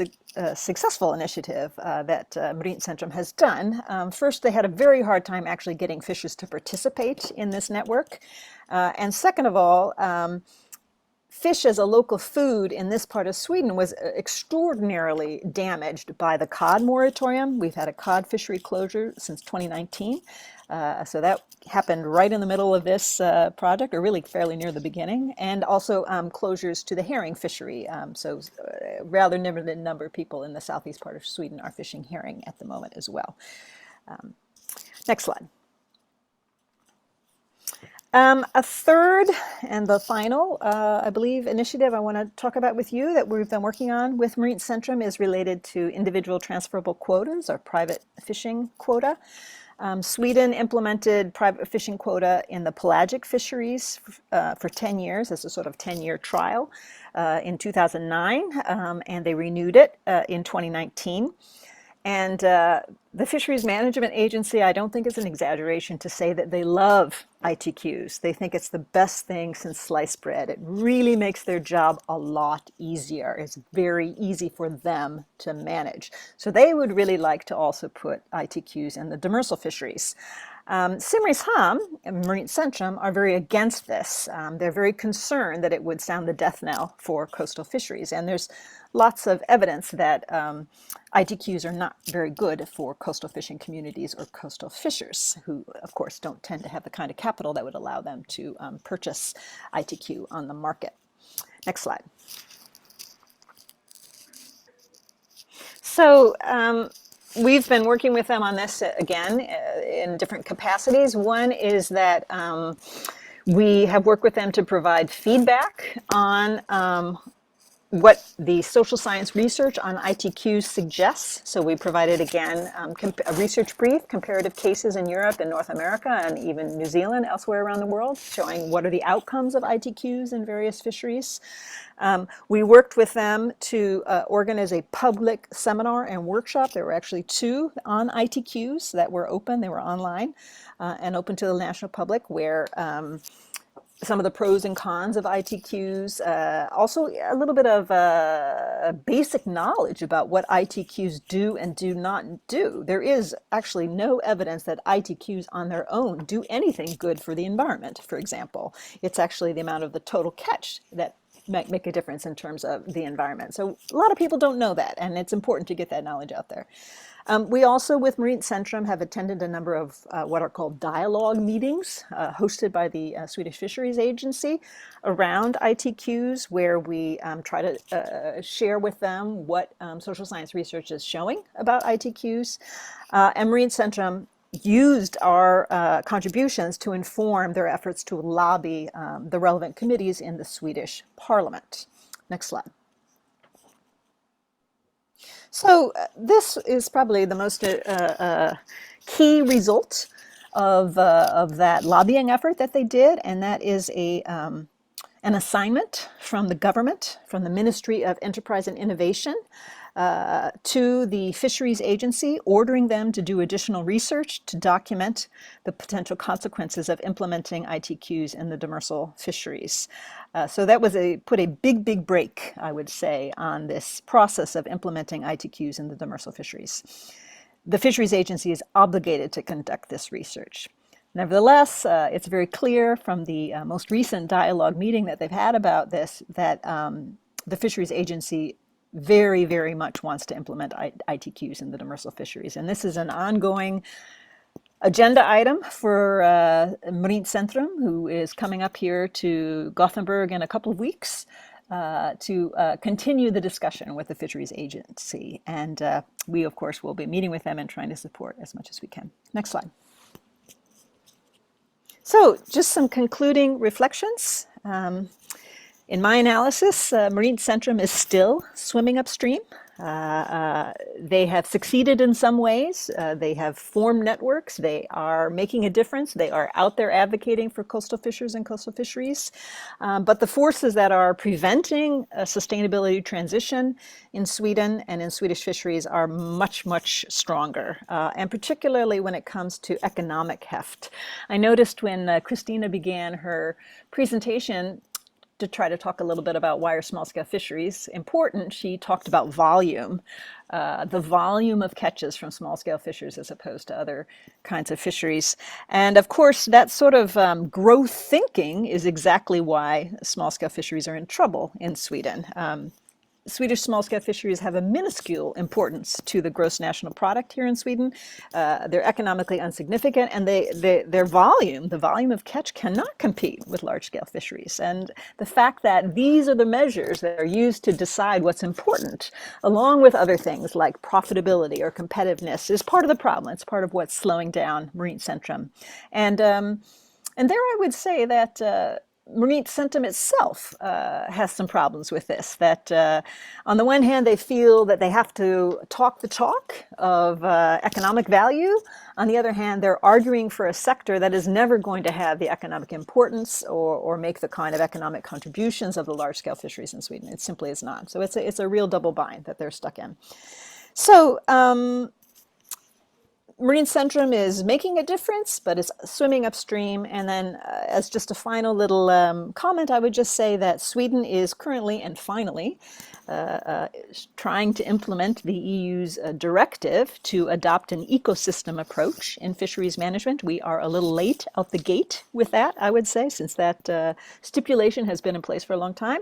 successful initiative that Marine Centrum has done. First, they had a very hard time actually getting fishers to participate in this network. And second of all, fish as a local food in this part of Sweden was extraordinarily damaged by the cod moratorium. We've had a cod fishery closure since 2019. So that happened right in the middle of this project, or really fairly near the beginning, and also closures to the herring fishery. So rather limited number of people in the southeast part of Sweden are fishing herring at the moment as well. Next slide. A third and the final, I believe, initiative I want to talk about with you that we've been working on with Marine Centrum is related to individual transferable quotas or private fishing quota. Sweden implemented private fishing quota in the pelagic fisheries for 10 years as a sort of 10-year trial in 2009, and they renewed it in 2019. And the Fisheries Management Agency, I don't think it's an exaggeration to say that they love ITQs. They think it's the best thing since sliced bread. It really makes their job a lot easier. It's very easy for them to manage. So they would really like to also put ITQs in the demersal fisheries. Simrishamn and Marine Centrum are very against this. They're very concerned that it would sound the death knell for coastal fisheries. And there's lots of evidence that ITQs are not very good for coastal fishing communities or coastal fishers, who, of course, don't tend to have the kind of capital that would allow them to purchase ITQ on the market. Next slide. So we've been working with them on this, again, in different capacities. One is that we have worked with them to provide feedback on what the social science research on ITQs suggests. So we provided, again, a research brief, comparative cases in Europe and North America and even New Zealand, elsewhere around the world, showing what are the outcomes of ITQs in various fisheries. We worked with them to organize a public seminar and workshop. There were actually 2 on ITQs that were open. They were online and open to the national public, where some of the pros and cons of ITQs, also a little bit of basic knowledge about what ITQs do and do not do. There is actually no evidence that ITQs on their own do anything good for the environment, for example. It's actually the amount of the total catch that might make a difference in terms of the environment. So a lot of people don't know that, and it's important to get that knowledge out there. We also, with Marine Centrum, have attended a number of what are called dialogue meetings hosted by the Swedish Fisheries Agency around ITQs, where we try to share with them what social science research is showing about ITQs. And Marine Centrum used our contributions to inform their efforts to lobby the relevant committees in the Swedish Parliament. Next slide. So this is probably the most key result of that lobbying effort that they did, and that is an assignment from the government, from the Ministry of Enterprise and Innovation, to the Fisheries Agency, ordering them to do additional research to document the potential consequences of implementing ITQs in the demersal fisheries. So that was put a big break, I would say, on this process of implementing ITQs in the demersal fisheries. The Fisheries Agency is obligated to conduct this research. Nevertheless, it's very clear from the most recent dialogue meeting that they've had about this that the Fisheries Agency very much wants to implement ITQs in the demersal fisheries. And this is an ongoing agenda item for Marine Centrum, who is coming up here to Gothenburg in a couple of weeks to continue the discussion with the Fisheries Agency. And we, of course, will be meeting with them and trying to support as much as we can. Next slide. So just some concluding reflections. In my analysis, Marine Centrum is still swimming upstream. They have succeeded in some ways. They have formed networks. They are making a difference. They are out there advocating for coastal fishers and coastal fisheries. But the forces that are preventing a sustainability transition in Sweden and in Swedish fisheries are much stronger, and particularly when it comes to economic heft. I noticed when Christina began her presentation to try to talk a little bit about why are small-scale fisheries important, she talked about volume, the volume of catches from small-scale fishers as opposed to other kinds of fisheries. And of course, that sort of growth thinking is exactly why small-scale fisheries are in trouble in Sweden. Swedish small-scale fisheries have a minuscule importance to the gross national product here in Sweden. They're economically insignificant, and their volume, the volume of catch, cannot compete with large-scale fisheries. And the fact that these are the measures that are used to decide what's important, along with other things like profitability or competitiveness, is part of the problem. It's part of what's slowing down Marine Centrum. And there I would say that Marine Centrum itself has some problems with this, that on the one hand, they feel that they have to talk the talk of economic value. On the other hand, they're arguing for a sector that is never going to have the economic importance or make the kind of economic contributions of the large-scale fisheries in Sweden. It simply is not. So it's a real double bind that they're stuck in. So Marine Centrum is making a difference, but is swimming upstream. And then as just a final little comment, I would just say that Sweden is currently and finally trying to implement the EU's directive to adopt an ecosystem approach in fisheries management. We are a little late out the gate with that, I would say, since that stipulation has been in place for a long time.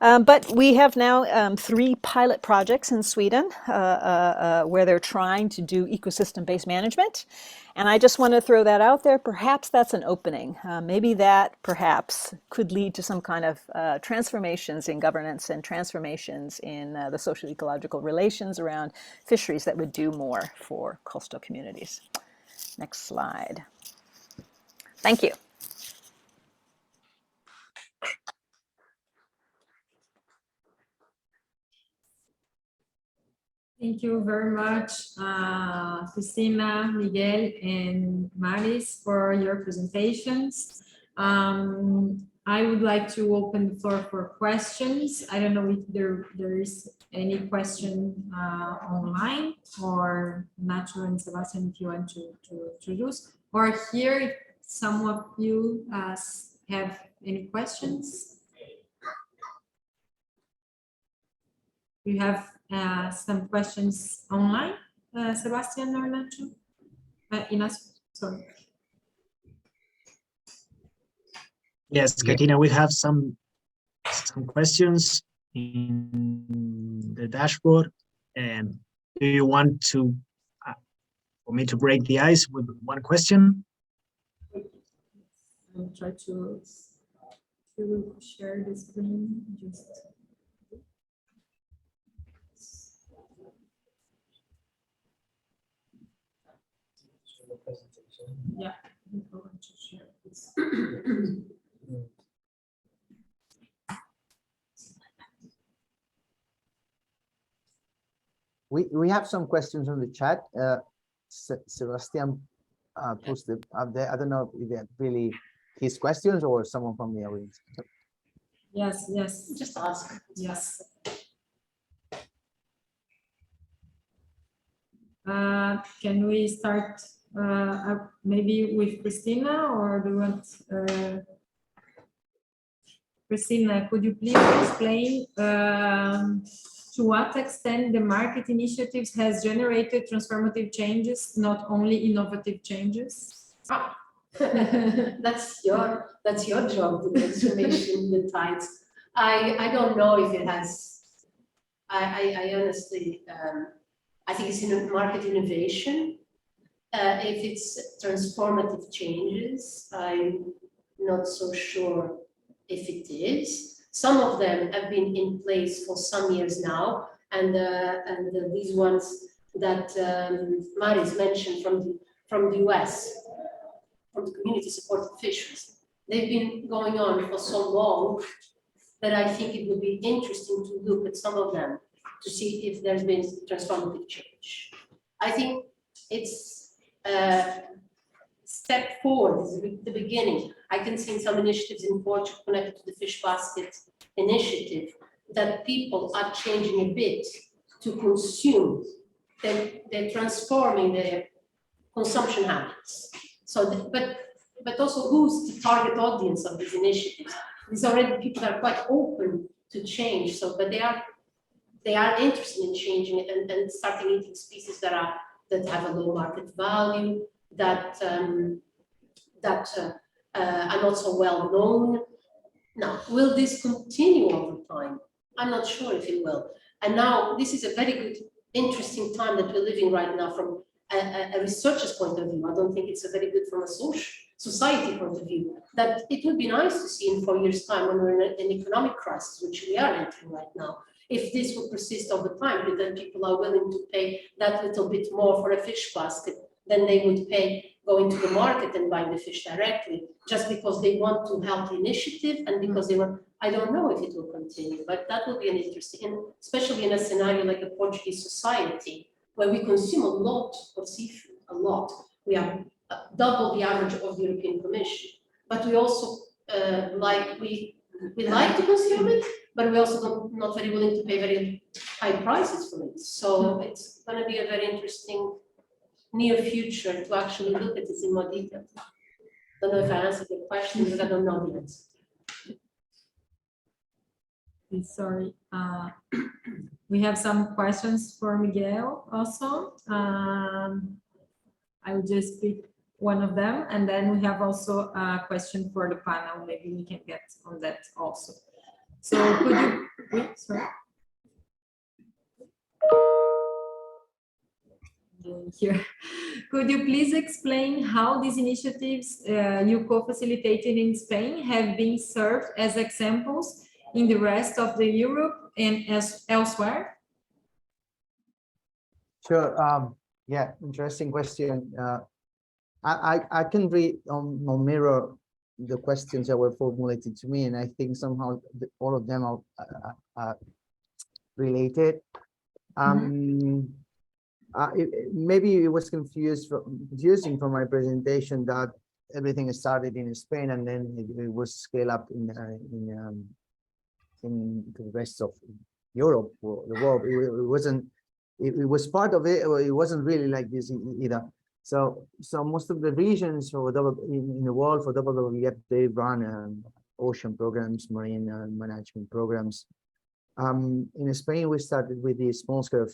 But we have now 3 pilot projects in Sweden where they're trying to do ecosystem-based management. And I just want to throw that out there. Perhaps that's an opening. Maybe that perhaps could lead to some kind of transformations in governance and transformations in the social-ecological relations around fisheries that would do more for coastal communities. Next slide. Thank you. Thank you very much, Christina, Miguel, and Maris, for your presentations. I would like to open the floor for questions. I don't know if there is any question online, or Nacho and Sebastian, if you want to introduce, or here, if some of you have have any questions? We have some questions online, Sebastian or Nacho? Inas, sorry. Yes, Katina, we have some questions in the dashboard. And do you want to for me to break the ice with one question? I'll try to share the screen. Just yeah, I'm going to share this. We have some questions on the chat. Sebastian posted up there. I don't know if they're really his questions or someone from the audience. Yes, yes. Just ask. Yes. Can we start maybe with Christina, or do you want Christina, could you please explain to what extent the market initiatives has generated transformative changes, not only innovative changes? That's your job, the transformation, the TIDES. I don't know if it has. I honestly, I think it's in market innovation. If it's transformative changes, I'm not so sure if it is. Some of them have been in place for some years now, and these ones that Maris mentioned from the US, from the community supported fisheries, they've been going on for so long that I think it would be interesting to look at some of them to see if there's been transformative change. I think it's step forward, is the beginning. I can see some initiatives in Portugal connected to the fish basket initiative that people are changing a bit to consume. They're transforming their consumption habits. So, but also who's the target audience of these initiatives? These already people that are quite open to change. So, but they are interested in changing it and starting eating species that have a low market value, that are not so well known. Now, will this continue over time? I'm not sure if it will. And now this is a very good, interesting time that we're living right now from a researcher's point of view. I don't think it's a very good from a society point of view. That it would be nice to see in 4 years' time when we're in an economic crisis, which we are entering right now, if this would persist over time, but then people are willing to pay that little bit more for a fish basket than they would pay going to the market and buying the fish directly, just because they want to help the initiative and because they want. I don't know if it will continue, but that will be an interesting, and especially in a scenario like the Portuguese society, where we consume a lot of seafood, a lot. We have double the average of the European Commission, but we also we like to consume it, but we also not very willing to pay very high prices for it. So it's going to be a very interesting near future to actually look at this in more detail. Don't know if I answered the question, because I don't know the answer. Sorry. We have some questions for Miguel also. I will just pick one of them, and then we have also a question for the panel. Maybe we can get on that also. So could you, wait, sorry. Here. Could you please explain how these initiatives you co-facilitated in Spain have been served as examples in the rest of the Europe and elsewhere? Sure. Yeah, interesting question. I can read on mirror the questions that were formulated to me, and I think somehow all of them are related. Maybe it was confusing from my presentation that everything started in Spain and then it was scaled up in the rest of Europe or the world. It wasn't. It was part of it, or it wasn't really like this either. So most of the regions for in the world for WWF, they run ocean programs, marine management programs. In Spain, we started with the small-scale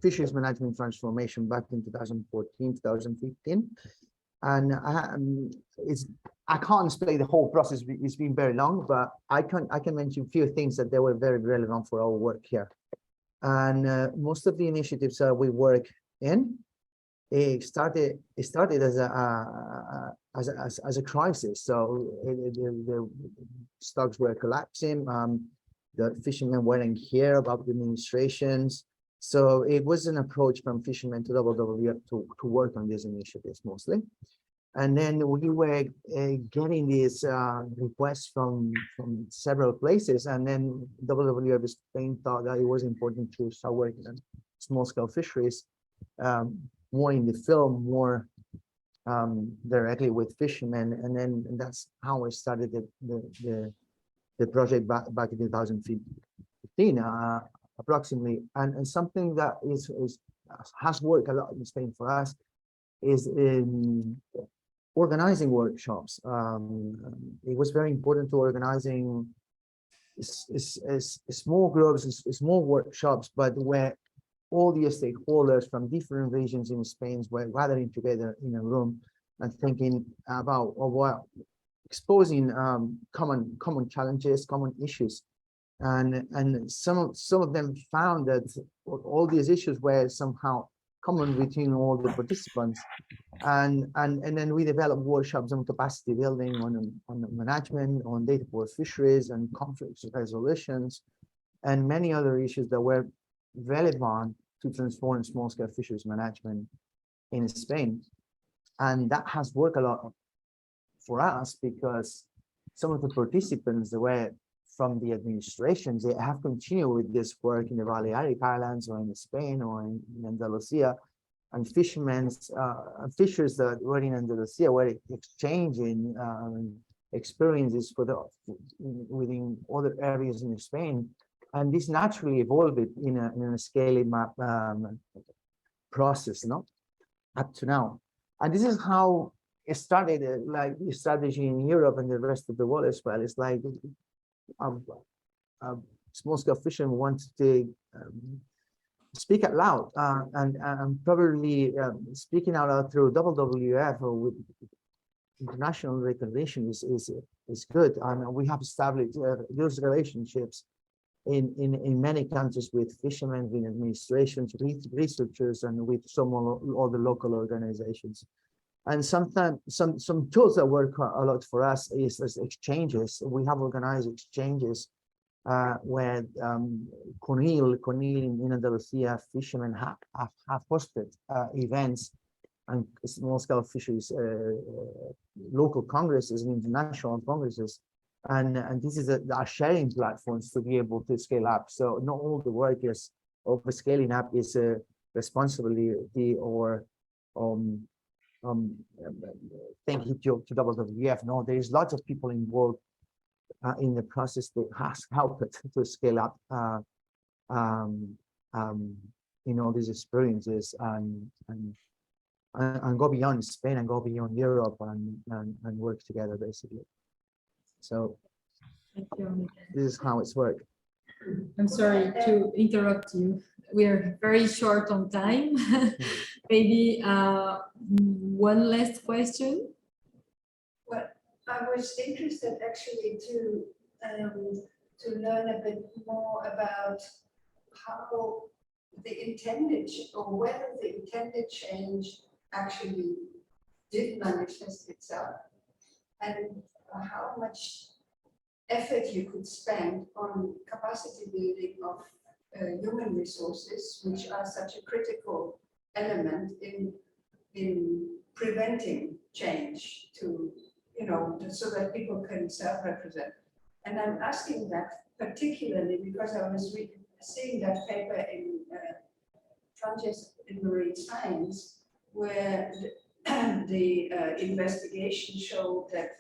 fisheries management transformation back in 2014, 2015. And I can't explain the whole process. It's been very long, but I can mention a few things that they were very relevant for our work here. And most of the initiatives that we work in, it started as a crisis. So the stocks were collapsing. The fishermen weren't here about the administrations. So it was an approach from fishermen to WWF to work on these initiatives mostly. And then we were getting these requests from several places. And then WWF Spain thought that it was important to start working on small-scale fisheries, more in the field, more directly with fishermen. And then that's how I started the project back in 2015. Approximately, and something that has worked a lot in Spain for us is in organizing workshops. It was very important to organizing small groups, small workshops, but where all the stakeholders from different regions in Spain were gathering together in a room and thinking about exposing common challenges, common issues. And some of them found that all these issues were somehow common between all the participants, and then we developed workshops on capacity building, on management, on data for fisheries, and conflict resolutions, and many other issues that were relevant to transform small-scale fisheries management in Spain. And that has worked a lot for us because some of the participants that were from the administrations, they have continued with this work in the Balearic Islands or in Spain or in Andalusia, and fishers that were in Andalusia were exchanging experiences within other areas in Spain, and this naturally evolved in a scaling map process, no, up to now. And this is how it started, like the strategy in Europe and the rest of the world as well. It's like small-scale fishermen want to speak out loud, and probably speaking out loud through WWF or with international recognition is good. And we have established those relationships in many countries with fishermen, with administrations, with researchers, and with some all the local organizations. And sometimes some tools that work a lot for us is as exchanges. We have organized exchanges where Conil in Andalusia fishermen have hosted events and small-scale fisheries, local congresses and international congresses. And this is our sharing platforms to be able to scale up. So not all the work of scaling up is a responsibility or thank you to WWF. No, there is lots of people involved in the process that has helped to scale up in all these experiences and go beyond Spain and go beyond Europe and work together basically. So this is how it's worked. I'm sorry to interrupt you. We are very short on time. Maybe one last question. Well, I was interested actually to learn a bit more about how the intended or whether the intended change actually did manifest itself, and how much effort you could spend on capacity building of human resources, which are such a critical element in preventing change to, so that people can self-represent. And I'm asking that particularly because I was seeing that paper in Frontiers in Marine Science, where the investigation showed that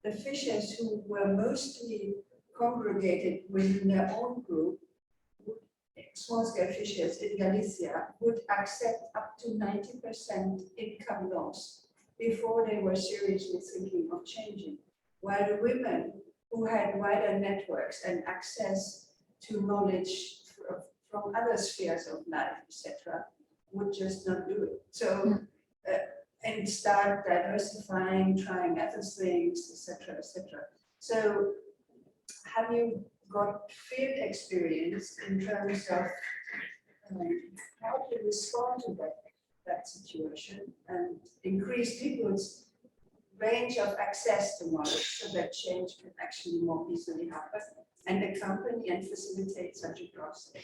the fishers who were mostly congregated within their own group small-scale fishers in Galicia would accept up to 90% income loss before they were seriously thinking of changing, while the women who had wider networks and access to knowledge from other spheres of life, etc., would just not do it. So, and start diversifying, trying other things, etc., etc. So, have you got field experience in terms of how to respond to that situation and increase people's range of access to knowledge so that change can actually more easily happen and accompany and facilitate such a process?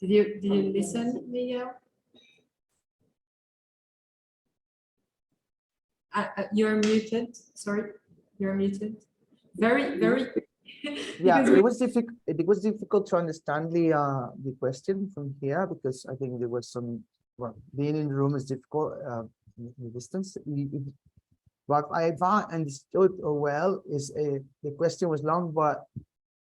Did you listen, Miguel? You're muted. Sorry, you're muted. Very. Yeah, it was difficult. It was difficult to understand the question from here because I think there was some. Well, being in the room is difficult. The distance. What I understood well is the question was long, but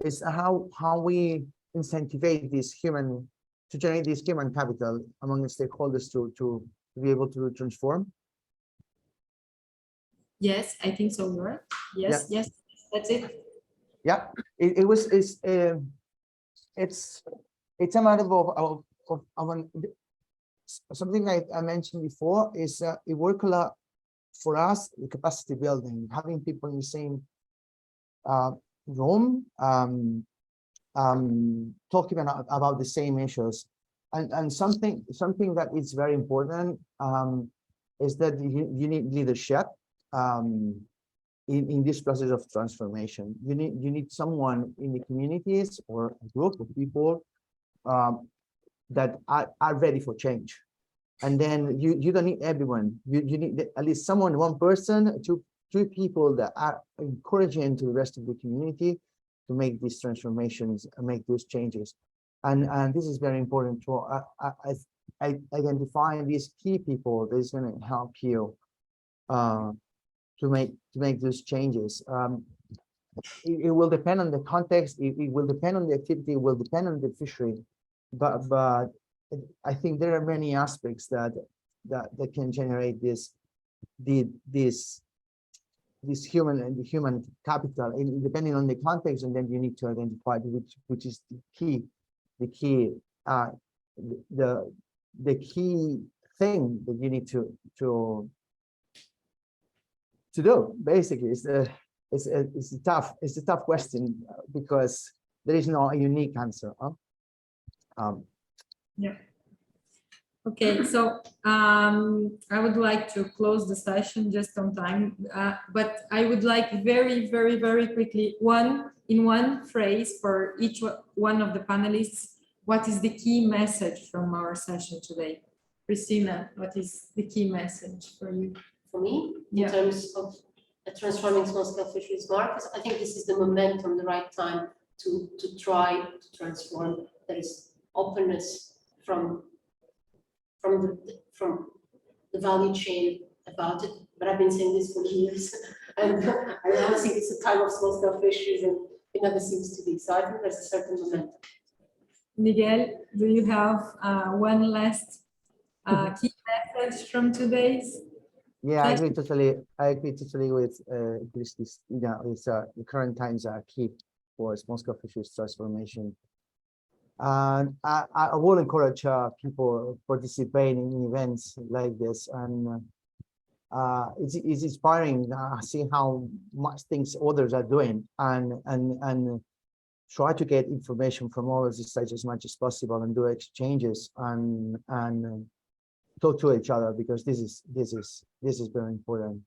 is how we incentivize this human to generate this human capital among the stakeholders to be able to transform. Yes, I think so, Laura. Yes, Yeah. yes, that's it. Yeah, it's a matter of something I mentioned before is it worked a lot for us, the capacity building, having people in the same room, talking about the same issues, and something that is very important is that you need leadership in this process of transformation. You need someone in the communities or a group of people that are ready for change. And then you don't need everyone. You need at least someone, one person, two people that are encouraging to the rest of the community to make these transformations and make those changes. And this is very important to identify these key people that is going to help you to make those changes. It will depend on the context. It will depend on the activity. It will depend on the fishery. But I think there are many aspects that can generate this human capital, depending on the context, and then you need to identify which is the key thing that you need to do. Basically, it's a tough question because there is no unique answer. Yeah. Okay, so I would like to close the session just on time, but I would like very quickly, in one phrase for each one of the panelists, what is the key message from our session today? Christina, what is the key message for you? For me, in terms of transforming small-scale fisheries markets, I think this is the momentum, the right time to try to transform. There is openness from the value chain about it, but I've been saying this for years, and I don't think it's a time of small-scale fisheries, and it never seems to be. So I think there's a certain momentum. Miguel, do you have one last key message from today's? Yeah, I agree totally with Christie's. It's the current times are key for small-scale fisheries transformation. And I will encourage people participating in events like this, and it's inspiring see how much things others are doing, and try to get information from all of these sites as much as possible, and do exchanges and talk to each other, because this is very important.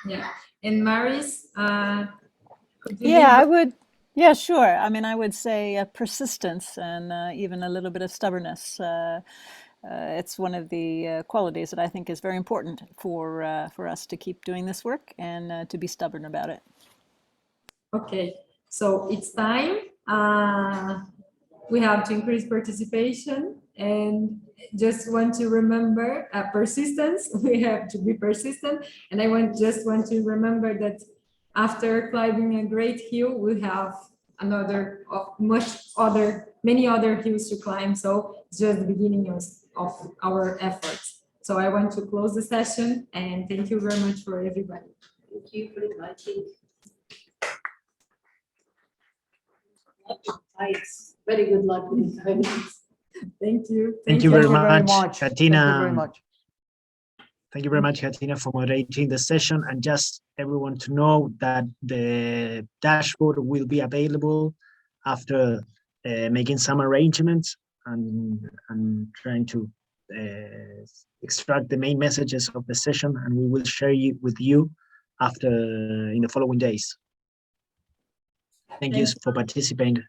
Yeah, and Maris, yeah, I would. Yeah, sure. I mean, I would say persistence and even a little bit of stubbornness. It's one of the qualities that I think is very important for us to keep doing this work and to be stubborn about it. Okay, so it's time. We have to increase participation, and just want to remember persistence. We have to be persistent, and I just want to remember that after climbing a great hill, we have many other hills to climb. So it's just the beginning of our efforts. So I want to close the session and thank you very much for everybody. Thank you for inviting. TIDES. Very good luck with the TIDES. Thank you. Thank you very much, Thank Katina. you very much. Thank you very much, Katina, for moderating the session. And just everyone to know that the dashboard will be available after making some arrangements and trying to extract the main messages of the session, and we will share it with you after in the following days. Thank you for participating.